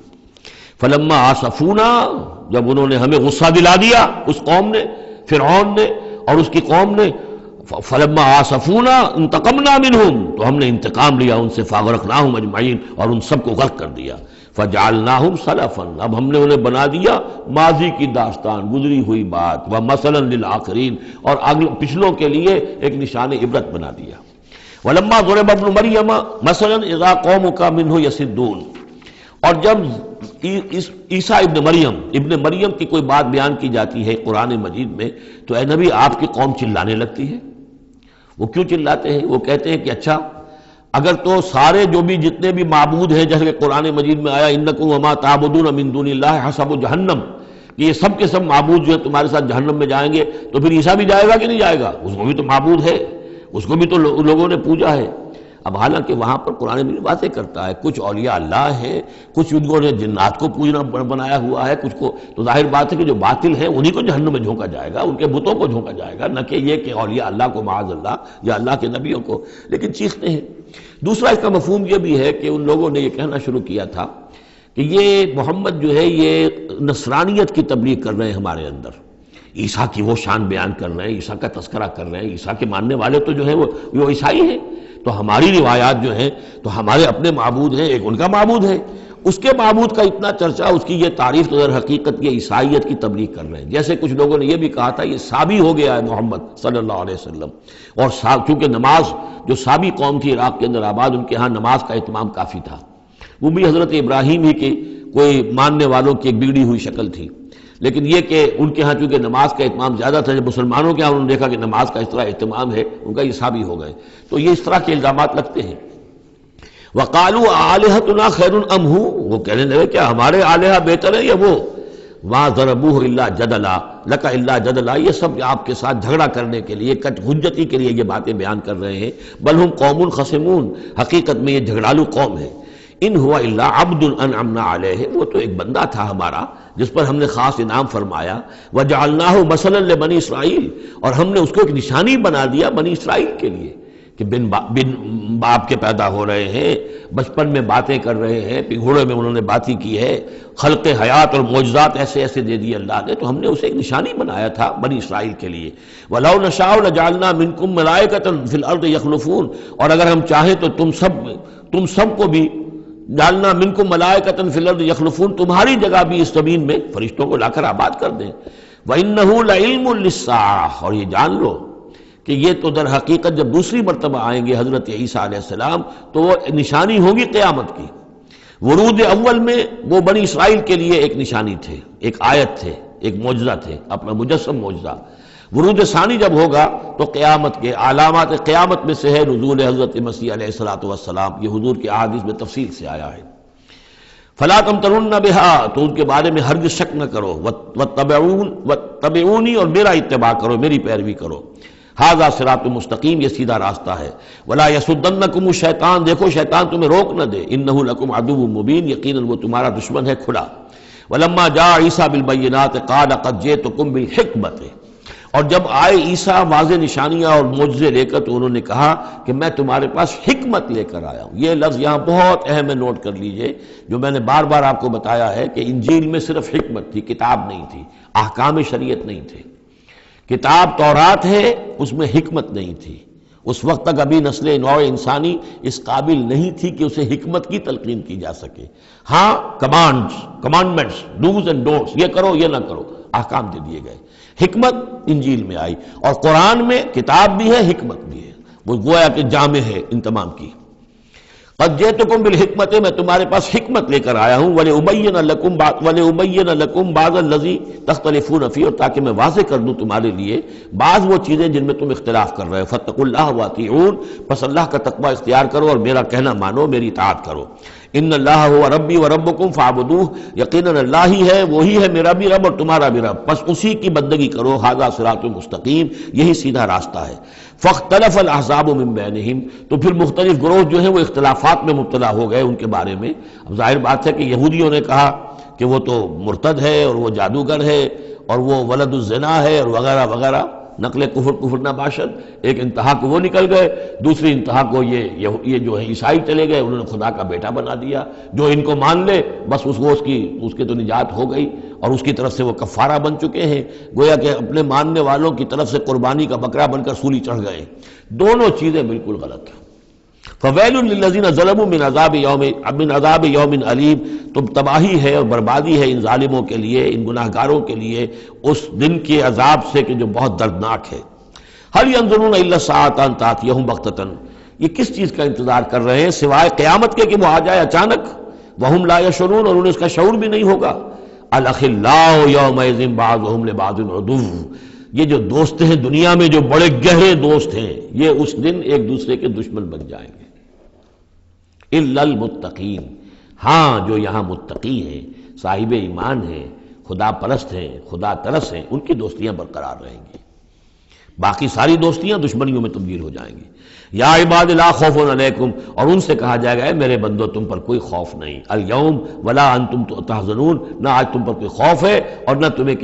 فلما آسفونا، جب انہوں نے ہمیں غصہ دلا دیا، اس قوم نے، فرعون نے اور اس کی قوم نے، فلما آسفونا انتقمنا منہم، تو ہم نے انتقام لیا ان سے، فاغرقناہم اجمعین، اور ان سب کو غرق کر دیا، فجعلناہم سلفا، اب ہم نے انہیں بنا دیا ماضی کی داستان، گزری ہوئی بات، ومثلا للآخرین، اور پچھلوں کے لیے ایک نشان عبرت بنا دیا۔ ولما ضرب ابن مریم مثلا اذا قومک منہ یصدون، اور جب عیسیٰ ابن مریم کی کوئی بات بیان کی جاتی ہے قرآن مجید میں، تو اے نبی آپ کی قوم چلانے لگتی ہے۔ وہ کیوں چلاتے ہیں؟ وہ کہتے ہیں کہ اچھا اگر تو سارے جو بھی جتنے بھی معبود ہیں، جیسے کہ قرآن مجید میں آیا انکم وما تعبدون من دون اللہ حسب جہنم، کہ یہ سب کے سب معبود جو ہے تمہارے ساتھ جہنم میں جائیں گے، تو پھر عیسیٰ بھی جائے گا کہ نہیں جائے گا؟ اس کو بھی تو معبود ہے، اس کو بھی تو لوگوں نے پوجا ہے۔ اب حالانکہ وہاں پر قرآن مجید باتیں کرتا ہے، کچھ اولیاء اللہ ہیں، کچھ ان کو جنات کو پوجنا بنایا ہوا ہے، کچھ کو تو ظاہر بات ہے کہ جو باطل ہیں انہی کو جہنم میں جھونکا جائے گا، ان کے بتوں کو جھونکا جائے گا، نہ کہ یہ کہ اولیاء اللہ کو معاذ اللہ یا اللہ کے نبیوں کو، لیکن چیختے ہیں۔ دوسرا اس کا مفہوم یہ بھی ہے کہ ان لوگوں نے یہ کہنا شروع کیا تھا کہ یہ محمد جو ہے یہ نصرانیت کی تبلیغ کر رہے ہیں ہمارے اندر، عیسیٰ کی وہ شان بیان کر رہے ہیں، عیسیٰ کا تذکرہ کر رہے ہیں، عیسیٰ کے ماننے والے تو جو ہیں وہ عیسائی ہیں، تو ہماری روایات جو ہیں تو ہمارے اپنے معبود ہیں، ایک ان کا معبود ہے، اس کے معبود کا اتنا چرچا، اس کی یہ تعریف، تو در حقیقت یہ عیسائیت کی تبلیغ کر رہے ہیں۔ جیسے کچھ لوگوں نے یہ بھی کہا تھا یہ سابی ہو گیا ہے محمد صلی اللہ علیہ وسلم، اور چونکہ نماز جو سابی قوم تھی عراق کے اندر آباد، ان کے ہاں نماز کا اہتمام کافی تھا، وہ بھی حضرت ابراہیم ہی کے کوئی ماننے والوں کی ایک بگڑی ہوئی شکل تھی، لیکن یہ کہ ان کے ہاں چونکہ نماز کا اہتمام زیادہ تھا، جب مسلمانوں کے ہاں انہوں نے دیکھا کہ نماز کا اس طرح اہتمام ہے، ان کا یہ سابی ہو گئے، تو یہ اس طرح کے الزامات لگتے ہیں۔ وَقَالُوا آلِهَتُنَا خَيْرٌ أَمْ هُوَ، وہ کہنے لگے کیا ہمارے آلہہ بہتر ہیں یا وہ؟ وَمَا ضَرَبُوهُ إِلَّا جَدَلًا لَكَ إِلَّا جَدَلًا، یہ سب آپ کے ساتھ جھگڑا کرنے کے لیے، کٹ حجتی کے لیے یہ باتیں بیان کر رہے ہیں۔ بل ہم قوم خصمون، حقیقت میں یہ جھگڑالو قوم ہے۔ ان ہوا الا عبد انعمنا علیہ، وہ تو ایک بندہ تھا ہمارا جس پر ہم نے خاص انعام فرمایا، وجعلناہ مثلا لبنی اسرائیل، اور ہم نے اس کو ایک نشانی بنا دیا بنی اسرائیل کے لیے، کہ بن باپ کے پیدا ہو رہے ہیں، بچپن میں باتیں کر رہے ہیں، پگھوڑے میں انہوں نے باتیں کی ہے، خلق حیات اور معجزات ایسے ایسے دے دیے اللہ نے، تو ہم نے اسے ایک نشانی بنایا تھا بنی اسرائیل کے لیے۔ وَلَوْ نَشَاءُ لَجَعَلْنَا مِنْكُمْ مَلَائِكَةً فِي الْأَرْضِ يَخْلُفُونَ، اور اگر ہم چاہیں تو تم سب کو بھی جعلنا منکم ملائکۃ فی الارض یخلفون، تمہاری جگہ بھی اس زمین میں فرشتوں کو لا کر آباد کر دیں۔ وَإِنَّهُ لَعِلْمٌ لِلسَّاعَةِ، اور یہ جان لو کہ یہ تو در حقیقت جب دوسری مرتبہ آئیں گے حضرت عیسیٰ علیہ السلام تو وہ نشانی ہوگی قیامت کی۔ ورود اول میں وہ بنی اسرائیل کے لیے ایک نشانی تھے، ایک آیت تھے، ایک معجزہ تھے، اپنا مجسم معجزہ۔ ورود ثانی جب ہوگا تو قیامت کے علامات قیامت میں سے ہے نزول حضرت مسیح علیہ السلام، یہ حضور کے احادیث میں تفصیل سے آیا ہے۔ فلا تمترن بها، تو ان کے بارے میں ہرگز شک نہ کرو، واتبعونی، اور میرا اتباع کرو، میری پیروی کرو۔ ھذا صراط مستقیم، یہ سیدھا راستہ ہے۔ ولا یصدنکم الشیطان، دیکھو شیطان تمہیں روک نہ دے، انہ لکم عدو مبین، یقیناً وہ تمہارا دشمن ہے کھلا۔ ولما جاء عیسیٰ بالبینات قال قد جئتکم بالحکمۃ، اور جب آئے عیسیٰ واضح نشانیاں اور معجزے لے کر تو انہوں نے کہا کہ میں تمہارے پاس حکمت لے کر آیا ہوں۔ یہ لفظ یہاں بہت اہم ہے، نوٹ کر لیجئے، جو میں نے بار بار آپ کو بتایا ہے کہ انجیل میں صرف حکمت تھی، کتاب نہیں تھی، احکام شریعت نہیں تھے۔ کتاب تورات ہے، اس میں حکمت نہیں تھی۔ اس وقت تک ابھی نسل نوع انسانی اس قابل نہیں تھی کہ اسے حکمت کی تلقین کی جا سکے۔ ہاں کمانڈمنٹس، ڈوز اینڈ ڈونٹس، یہ کرو یہ نہ کرو، احکام دے دیے گئے۔ حکمت انجیل میں آئی، اور قرآن میں کتاب بھی ہے، حکمت بھی ہے، وہ گویا کہ جامع ہے ان تمام کی۔ قد جئتکم بالحکمت، میں تمہارے پاس حکمت لے کر آیا ہوں، وَلِأُبَيِّنَ لَكُمْ بَعْضَ الَّذِي تَخْتَلِفُونَ فِيهِ، اور تاکہ میں واضح کر دوں تمہارے لیے بعض وہ چیزیں جن میں تم اختلاف کر رہے ہو۔ فَاتَّقُوا اللَّهَ وَأَطِيعُونِ، پس اللہ کا تقوی اختیار کرو اور میرا کہنا مانو، میری اطاعت کرو۔ ان اللہ هو ربی وربکم فاعبدوہ، یقیناً اللہ ہی ہے، وہی ہے میرا بھی رب اور تمہارا بھی رب، بس اسی کی بندگی کرو۔ ھذا صراط مستقیم، یہی سیدھا راستہ ہے۔ فاختلف الاحزاب من بینہم، تو پھر مختلف گروہ جو ہیں وہ اختلافات میں مبتلا ہو گئے ان کے بارے میں۔ اب ظاہر بات ہے کہ یہودیوں نے کہا کہ وہ تو مرتد ہے اور وہ جادوگر ہے اور وہ ولد الزنا ہے اور وغیرہ وغیرہ، نقل کفر نہ باشد، ایک انتہا کو وہ نکل گئے، دوسری انتہا کو یہ جو ہے عیسائی چلے گئے، انہوں نے خدا کا بیٹا بنا دیا، جو ان کو مان لے بس اس کے تو نجات ہو گئی، اور اس کی طرف سے وہ کفارہ بن چکے ہیں، گویا کہ اپنے ماننے والوں کی طرف سے قربانی کا بکرا بن کر سولی چڑھ گئے۔ دونوں چیزیں بالکل غلط ہیں۔ فویل للذین ظلموا من عذاب یوم علیم، تم تباہی ہے اور بربادی ہے ان ظالموں کے لیے، ان گناہگاروں کے لیے اس دن کے عذاب سے کہ جو بہت دردناک ہے۔ هل ينظرون الا الساعة ان تأتيهم بغتة، یہ کس چیز کا انتظار کر رہے ہیں سوائے قیامت کے کہ وہ آ جائے اچانک، وهم لا يشعرون، اور انہیں اس کا شعور بھی نہیں ہوگا۔ الاخلاء یومئذ بعضهم لبعض عدو، یہ جو دوست ہیں دنیا میں جو بڑے گہرے دوست ہیں، یہ اس دن ایک دوسرے کے دشمن بن جائیں گے۔ الا المتقین، ہاں جو یہاں متقی ہیں، صاحب ایمان ہیں، خدا پرست ہیں، خدا ترس ہیں، ان کی دوستیاں برقرار رہیں گی، باقی ساری دوستیاں دشمنیوں میں تبدیل ہو جائیں گی۔ یا عباد لا خوف علیکم، اور ان سے کہا جائے گا اے میرے بندو تم پر کوئی خوف نہیں، الیوم ولا انتم تحزنون، نہ آج تم پر کوئی خوف ہے اور نہ تمہیں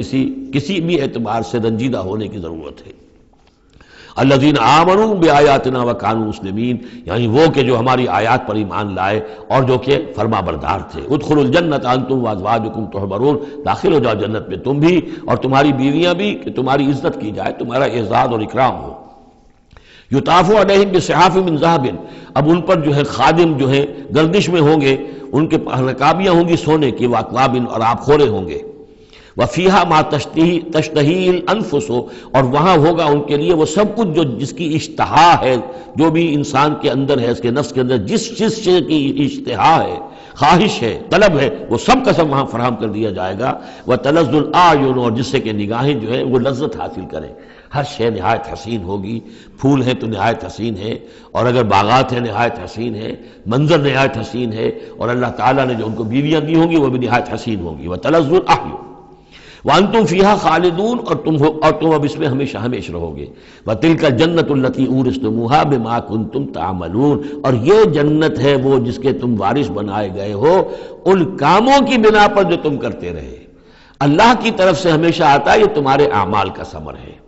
کسی بھی اعتبار سے رنجیدہ ہونے کی ضرورت ہے۔ الذین آمنوا بآیاتنا وکانوا مسلمین، یعنی وہ کہ جو ہماری آیات پر ایمان لائے اور جو کہ فرما بردار تھے۔ ادخلوا الجنۃ انتم وازواجکم تحبرون، داخل ہو جاؤ جنت میں تم بھی اور تمہاری بیویاں بھی، کہ تمہاری عزت کی جائے، تمہارا اعزاز اور اکرام ہو۔ یطاف علیہم بصحاف من ذہب، اب ان پر جو ہے خادم جو ہے گردش میں ہوں گے، ان کے رکابیاں ہوں گی سونے کی، واکواب، اور آب خورے ہوں گے۔ وفیہا ما تشتہی الانفس، اور وہاں ہوگا ان کے لیے وہ سب کچھ جو جس کی اشتہا ہے، جو بھی انسان کے اندر ہے، اس کے نفس کے اندر جس چیز کی اشتہا ہے، خواہش ہے، طلب ہے، وہ سب کا سب وہاں فراہم کر دیا جائے گا۔ وتلذ الاعین، اور جس سے کہ نگاہیں جو ہے وہ لذت حاصل کریں، ہر شے نہایت حسین ہوگی، پھول ہیں تو نہایت حسین ہے، اور اگر باغات ہیں نہایت حسین ہے، منظر نہایت حسین ہے، اور اللہ تعالیٰ نے جو ان کو بیویاں دی ہوں گی وہ بھی نہایت حسین ہوں گی۔ وتلذ الاعین وانتم فیہا خالدون، اور تم اب اس میں ہمیشہ ہمیشہ رہو گے۔ وتلک الجنۃ التی اورثتموہا بما کنتم تعملون، اور یہ جنت ہے وہ جس کے تم وارث بنائے گئے ہو ان کاموں کی بنا پر جو تم کرتے رہے۔ اللہ کی طرف سے ہمیشہ آتا ہے یہ تمہارے اعمال کا ثمر ہے۔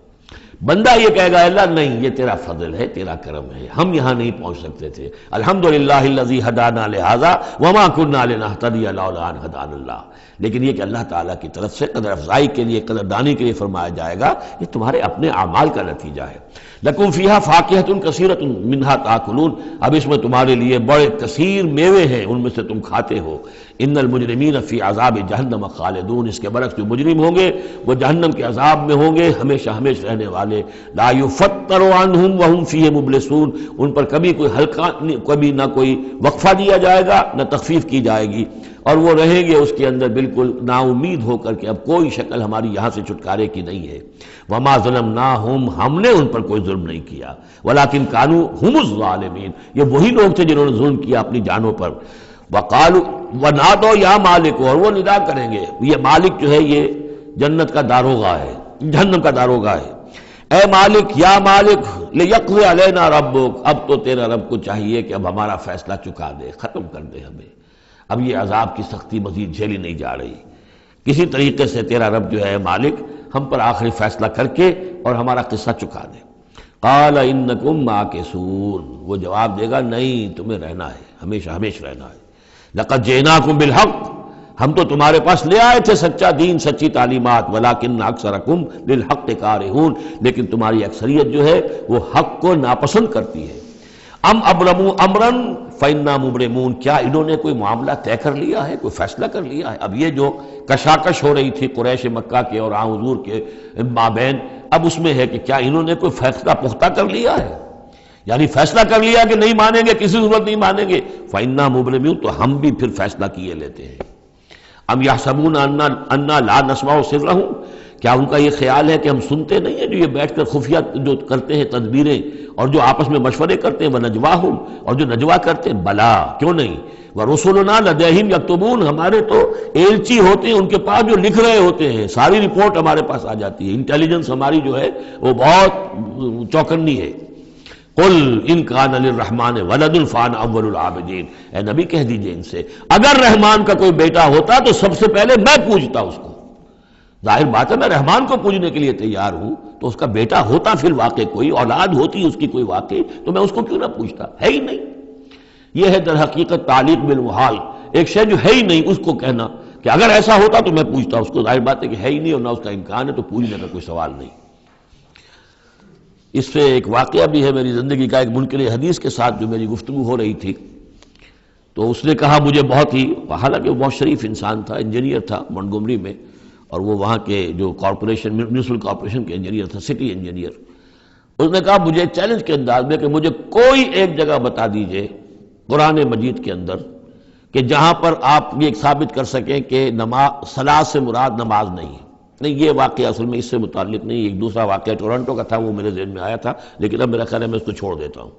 بندہ یہ کہے گا اللہ نہیں، یہ تیرا فضل ہے، تیرا کرم ہے، ہم یہاں نہیں پہنچ سکتے تھے، الحمدللہ الذی ہدانا لہذا وما کنا لنہتدی لولا ان ہدانا اللہ، لیکن یہ کہ اللہ تعالیٰ کی طرف سے قدر افزائی کے لیے، قدر دانی کے لیے فرمایا جائے گا یہ تمہارے اپنے اعمال کا نتیجہ ہے۔ لکم فیہا فاکہۃ کثیرۃ منہا تاکلون، اب اس میں تمہارے لیے بڑے کثیر میوے ہیں، ان میں سے تم کھاتے ہو۔ ان المجرمین فی عذاب جہنم خالدون، اس کے برعکس جو مجرم ہوں گے وہ جہنم کے عذاب میں ہوں گے ہمیشہ ہمیشہ رہنے والے۔ لا یفتر عنہم وہم فیہ مبلسون، ان پر کبھی کوئی ہلکا، کبھی نہ کوئی وقفہ دیا جائے گا نہ تخفیف کی جائے گی، اور وہ رہیں گے اس کے اندر بالکل نا امید ہو کر کہ اب کوئی شکل ہماری یہاں سے چھٹکارے کی نہیں ہے۔ وما ظلمناہم، ہم نے ان پر کوئی ظلم نہیں کیا، ولکن کانوا ہم الظالمین، یہ وہی لوگ تھے جنہوں نے ظلم کیا اپنی جانوں پر۔ وقالوا ونادوا یا مالک، اور وہ ندا کریں گے، یہ مالک جو ہے یہ جنت کا داروغہ ہے، جہنم کا داروغہ ہے، اے مالک یا مالک لیقضی علینا ربک، اب تو تیرا رب کو چاہیے کہ اب ہمارا فیصلہ چکا دے، ختم کر دے ہمیں، اب یہ عذاب کی سختی مزید جھیلی نہیں جا رہی، کسی طریقے سے تیرا رب جو ہے مالک ہم پر آخری فیصلہ کر کے اور ہمارا قصہ چکا دے۔ قال انکم ماکثون، وہ جواب دے گا نہیں، تمہیں رہنا ہے، ہمیشہ ہمیشہ رہنا ہے۔ لقد جئناکم بالحق، ہم تو تمہارے پاس لے آئے تھے سچا دین، سچی تعلیمات، ولکن اکثرکم للحق کارہون، لیکن تمہاری اکثریت جو ہے وہ حق کو ناپسند کرتی ہے۔ ام ابرموا امرا فإنا مبرمون، کیا انہوں نے کوئی معاملہ طے کر لیا ہے، کوئی فیصلہ کر لیا ہے؟ اب یہ جو کشاکش ہو رہی تھی قریش مکہ کے اور حضور کے مابین، اب اس میں ہے کہ کیا انہوں نے کوئی فیصلہ پختہ کر لیا ہے، یعنی فیصلہ کر لیا کہ نہیں مانیں گے، کسی صورت نہیں مانیں گے، فإنا مبرمون، تو ہم بھی پھر فیصلہ کیے لیتے ہیں۔ ام یحسبون انا لا نسمع سرهم، کیا ان کا یہ خیال ہے کہ ہم سنتے نہیں ہیں جو یہ بیٹھ کر خفیہ جو کرتے ہیں تدبیریں اور جو آپس میں مشورے کرتے ہیں، وَنَجْوَاهُمْ، اور جو نجوا کرتے ہیں، بلا کیوں نہیں، وَرُسُلُنَا لَدَيْهِمْ يَكْتُبُونَ، ہمارے تو ایلچی ہوتے ہیں ان کے پاس جو لکھ رہے ہوتے ہیں، ساری رپورٹ ہمارے پاس آ جاتی ہے، انٹیلیجنس ہماری جو ہے وہ بہت چوکنی ہے۔ قل ان کان للرحمن ولد فانا اول العابدین، اے نبی کہہ دیجئے ان سے اگر رحمان کا کوئی بیٹا ہوتا تو سب سے پہلے میں پوجتا اس کو، ظاہر بات ہے میں رحمان کو پوجنے کے لیے تیار ہوں، تو اس کا بیٹا ہوتا فی الواقع کوئی، اولاد ہوتی اس کی کوئی واقعی، تو میں اس کو کیوں نہ پوچھتا؟ ہے ہی نہیں۔ یہ ہے در حقیقت تعلیق بالمحال، ایک شے جو ہے ہی نہیں اس کو کہنا کہ اگر ایسا ہوتا تو میں پوچھتا۔ اس کو ظاہر بات ہے کہ ہے ہی نہیں اور نہ اس کا امکان ہے، تو پوچھنے کا کوئی سوال نہیں۔ اس سے ایک واقعہ بھی ہے میری زندگی کا، ایک منکر حدیث کے ساتھ جو میری گفتگو ہو رہی تھی، تو اس نے کہا مجھے بہت ہی، حالانکہ وہ بہت شریف انسان تھا، انجینئر تھا منٹگومری میں، اور وہ وہاں کے جو کارپوریشن میونسپل کارپوریشن کے انجینئر تھا، سٹی انجینئر۔ اس نے کہا مجھے چیلنج کے انداز میں کہ مجھے کوئی ایک جگہ بتا دیجئے قرآن مجید کے اندر کہ جہاں پر آپ یہ ثابت کر سکیں کہ نماز صلاۃ سے مراد نماز نہیں ہے۔ نہیں، یہ واقعہ اصل میں اس سے متعلق نہیں، ایک دوسرا واقعہ ٹورنٹو کا تھا، وہ میرے ذہن میں آیا تھا، لیکن اب میرا خیال ہے میں اس کو چھوڑ دیتا ہوں۔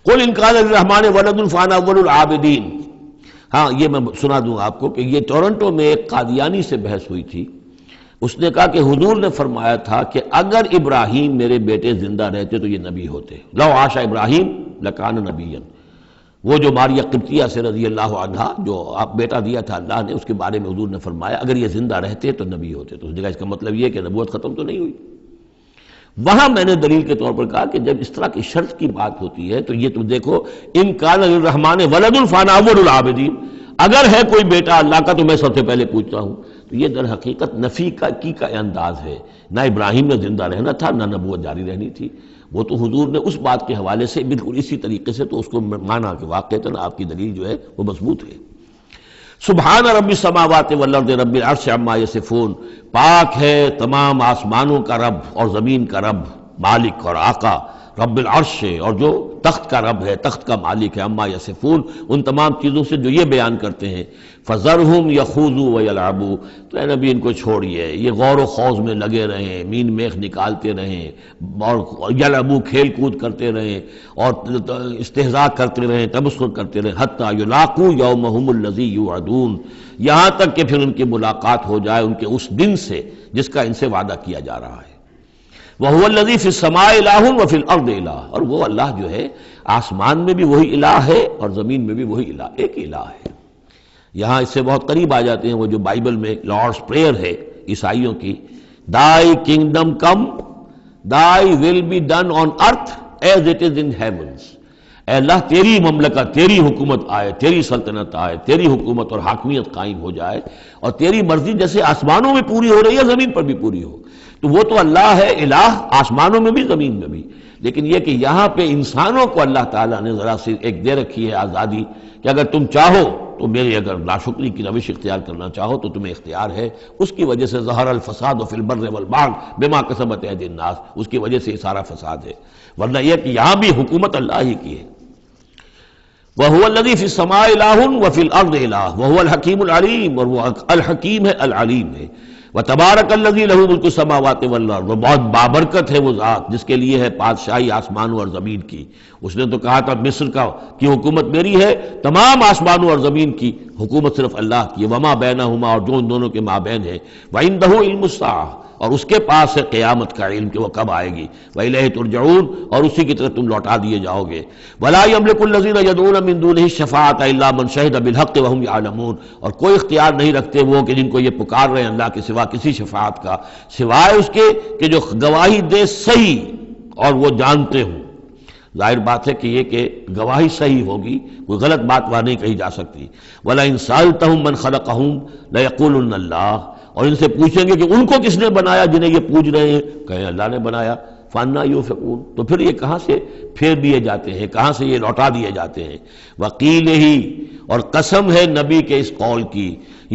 قل ان کان للرحمن ولد فانا اول العابدین۔ ہاں یہ میں سنا دوں آپ کو کہ یہ ٹورنٹو میں ایک قادیانی سے بحث ہوئی تھی۔ اس نے کہا کہ حضور نے فرمایا تھا کہ اگر ابراہیم میرے بیٹے زندہ رہتے تو یہ نبی ہوتے، لو عاش ابراہیم لکان نبیا۔ وہ جو ماریہ قبطیہ سے رضی اللہ عنہا جو آپ بیٹا دیا تھا اللہ نے، اس کے بارے میں حضور نے فرمایا اگر یہ زندہ رہتے تو نبی ہوتے۔ تو اس نے کہا اس کا مطلب یہ کہ نبوت ختم تو نہیں ہوئی۔ وہاں میں نے دلیل کے طور پر کہا کہ جب اس طرح کی شرط کی بات ہوتی ہے تو یہ تم دیکھو، ان کان للرحمن ولد فانا اول العابدین، اگر ہے کوئی بیٹا اللہ کا تو میں سب سے پہلے پوچھتا ہوں۔ تو یہ در حقیقت نفی کا انداز ہے، نہ ابراہیم نے زندہ رہنا تھا نہ نبوت جاری رہنی تھی۔ وہ تو حضور نے اس بات کے حوالے سے بالکل اسی طریقے سے تو اس کو مانا کہ واقعتاً آپ کی دلیل جو ہے وہ مضبوط ہے۔ سبحان رب السماوات والارض رب العرش عما یصفون، پاک ہے تمام آسمانوں کا رب اور زمین کا رب، مالک اور آقا، رب العرش ہے اور جو تخت کا رب ہے، تخت کا مالک ہے، عما یصفون، ان تمام چیزوں سے جو یہ بیان کرتے ہیں۔ فذرہم یخوضوا ویلعبوا، تو اے نبی ان کو چھوڑیے، یہ غور و خوض میں لگے رہیں، مین میخ نکالتے رہیں، اور یلعبوا کھیل کود کرتے رہیں، اور استہزاء کرتے رہیں، تمسخر کرتے رہیں، حتی یلاقوا یومہم الذی یوعدون، یہاں تک کہ پھر ان کی ملاقات ہو جائے ان کے اس دن سے جس کا ان سے وعدہ کیا جا رہا ہے۔ وَهُوَ الَّذِي فِي السَّمَاءِ إِلَٰهٌ وَفِي الْأَرْضِ إِلَٰهٌ، اور وہ اللہ جو ہے آسمان میں بھی وہی الہ ہے اور زمین میں بھی وہی الہ، ایک الہ ہے۔ یہاں اس سے بہت قریب آ جاتے ہیں وہ جو بائبل میں لارڈس پریئر ہے عیسائیوں کی، Thy kingdom come, Thy will be done on earth as it is in heavens۔ اے اللہ تیری مملکت، تیری حکومت آئے، تیری سلطنت آئے، تیری حکومت اور حاکمیت قائم ہو جائے، اور تیری مرضی جیسے آسمانوں میں پوری ہو رہی ہے زمین پر بھی پوری ہو۔ تو وہ تو اللہ ہے الہ، آسمانوں میں بھی زمین میں بھی، لیکن یہ کہ یہاں پہ انسانوں کو اللہ تعالیٰ نے ذرا سی ایک دے رکھی ہے آزادی کہ اگر تم چاہو تو میری اگر ناشکری کی روش اختیار کرنا چاہو تو تمہیں اختیار ہے۔ اس کی وجہ سے ظہر الفساد فی البر والبحر بما کسبت ایدی الناس، اس کی وجہ سے یہ سارا فساد ہے، ورنہ یہ کہ یہاں بھی حکومت اللہ ہی کی ہے۔ وَهُوَ الَّذِي فِي السَّمَاءِ إِلَٰهٌ وَفِي الْأَرْضِ إِلَٰهٌ وَهُوَ الْحَكِيمُ الْعَلِيمُ، اور وہ الحکیم ہے، العلیم ہے۔ وَتَبَارَكَ الَّذِي لَهُ مُلْكُ السَّمَاوَاتِ وَالْأَرْضِ، بہت بابرکت ہے وہ ذات جس کے لیے ہے بادشاہی آسمانوں اور زمین کی۔ اس نے تو کہا تھا مصر کی حکومت میری ہے، تمام آسمانوں اور زمین کی حکومت صرف اللہ کی ہے، وَمَا بَيْنَهُمَا، اور جو ان دونوں کے مابین ہے، وَعِندَهُ عِلْمُ السَّاعَةِ، اور اس کے پاس ہے قیامت کا علم کہ وہ کب آئے گی، وَإِلَيْهِ تُرْجَعُونَ، اور اسی کی طرف تم لوٹا دیے جاؤ گے۔ وَلَا يَمْلِكُ الَّذِينَ يَدْعُونَ مِن دُونِهِ الشَّفَاعَةَ إِلَّا مَن شَهِدَ بِالْحَقِّ وَهُمْ يَعْلَمُونَ، اور کوئی اختیار نہیں رکھتے وہ کہ جن کو یہ پکار رہے ہیں اللہ کے سوا کسی شفاعت کا، سوائے اس کے کہ جو گواہی دے صحیح اور وہ جانتے ہوں۔ ظاہر بات ہے کہ یہ کہ گواہی صحیح ہوگی، کوئی غلط بات وہاں نہیں کہی جا سکتی۔ وَلَئِن سَأَلْتَهُم مَّن خَلَقَهُم لَيَقُولُنَّ اللَّهُ، اور ان سے پوچھیں گے کہ ان کو کس نے بنایا جنہیں یہ پوچھ رہے ہیں، کہیں اللہ نے بنایا۔ فَأَنَّىٰ يُؤْفَكُونَ، تو پھر یہ کہاں سے پھیر دیے جاتے ہیں، کہاں سے یہ لوٹا دیے جاتے ہیں۔ وَقِيلِهِ، اور قسم ہے نبی کے اس قول کی،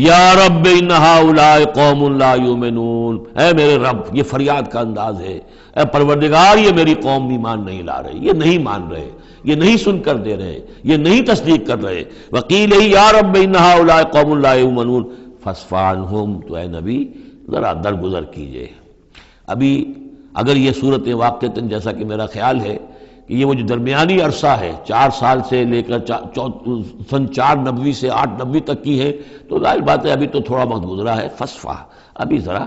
یا رب ان ہؤلاء قوم لا یؤمنون، اے میرے رب، یہ فریاد کا انداز ہے، اے پروردگار یہ میری قوم ایمان نہیں لا رہے، یہ نہیں مان رہے، یہ نہیں سن کر دے رہے، یہ نہیں تصدیق کر رہے۔ وَقِيلِهِ یا رب ان ہؤلاء قوم لا یؤمنون فاصفح عنہم، تو اے نبی ذرا درگزر کیجئے۔ ابھی اگر یہ صورت واقعتاً جیسا کہ میرا خیال ہے کہ یہ وہ جو درمیانی عرصہ ہے 4 سال سے لے کر سن 490 سے 890 تک کی ہے، تو ظاہر بات ہے ابھی تو تھوڑا وقت گزرا ہے۔ فصفح، ابھی ذرا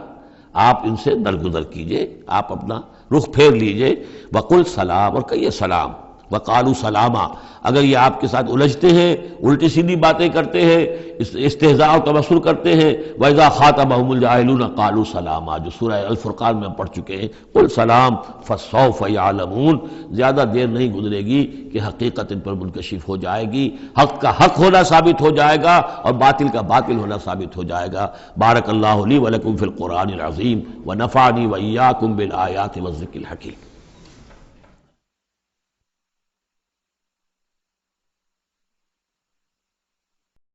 آپ ان سے درگزر کیجئے، آپ اپنا رخ پھیر لیجئے۔ وقل سلام، اور کہیے سلام، وقالوا سلاما، اگر یہ آپ کے ساتھ الجھتے ہیں، الٹی سیدھی باتیں کرتے ہیں، استہزاء اور تبصر کرتے ہیں، وَإِذَا خَاطَبَهُمُ الْجَاهِلُونَ قَالُوا سَلَامًا، جو سورہ الفرقان میں ہم پڑھ چکے ہیں، قُلْ سلام فَسَوْفَ يَعْلَمُونَ، زیادہ دیر نہیں گزرے گی کہ حقیقت ان پر منکشف ہو جائے گی، حق کا حق ہونا ثابت ہو جائے گا اور باطل کا باطل ہونا ثابت ہو جائے گا۔ بارک اللہ لی ولکم فی القرآن العظیم ونفعنی وإیاکم بالآیات والذکر الحکیم۔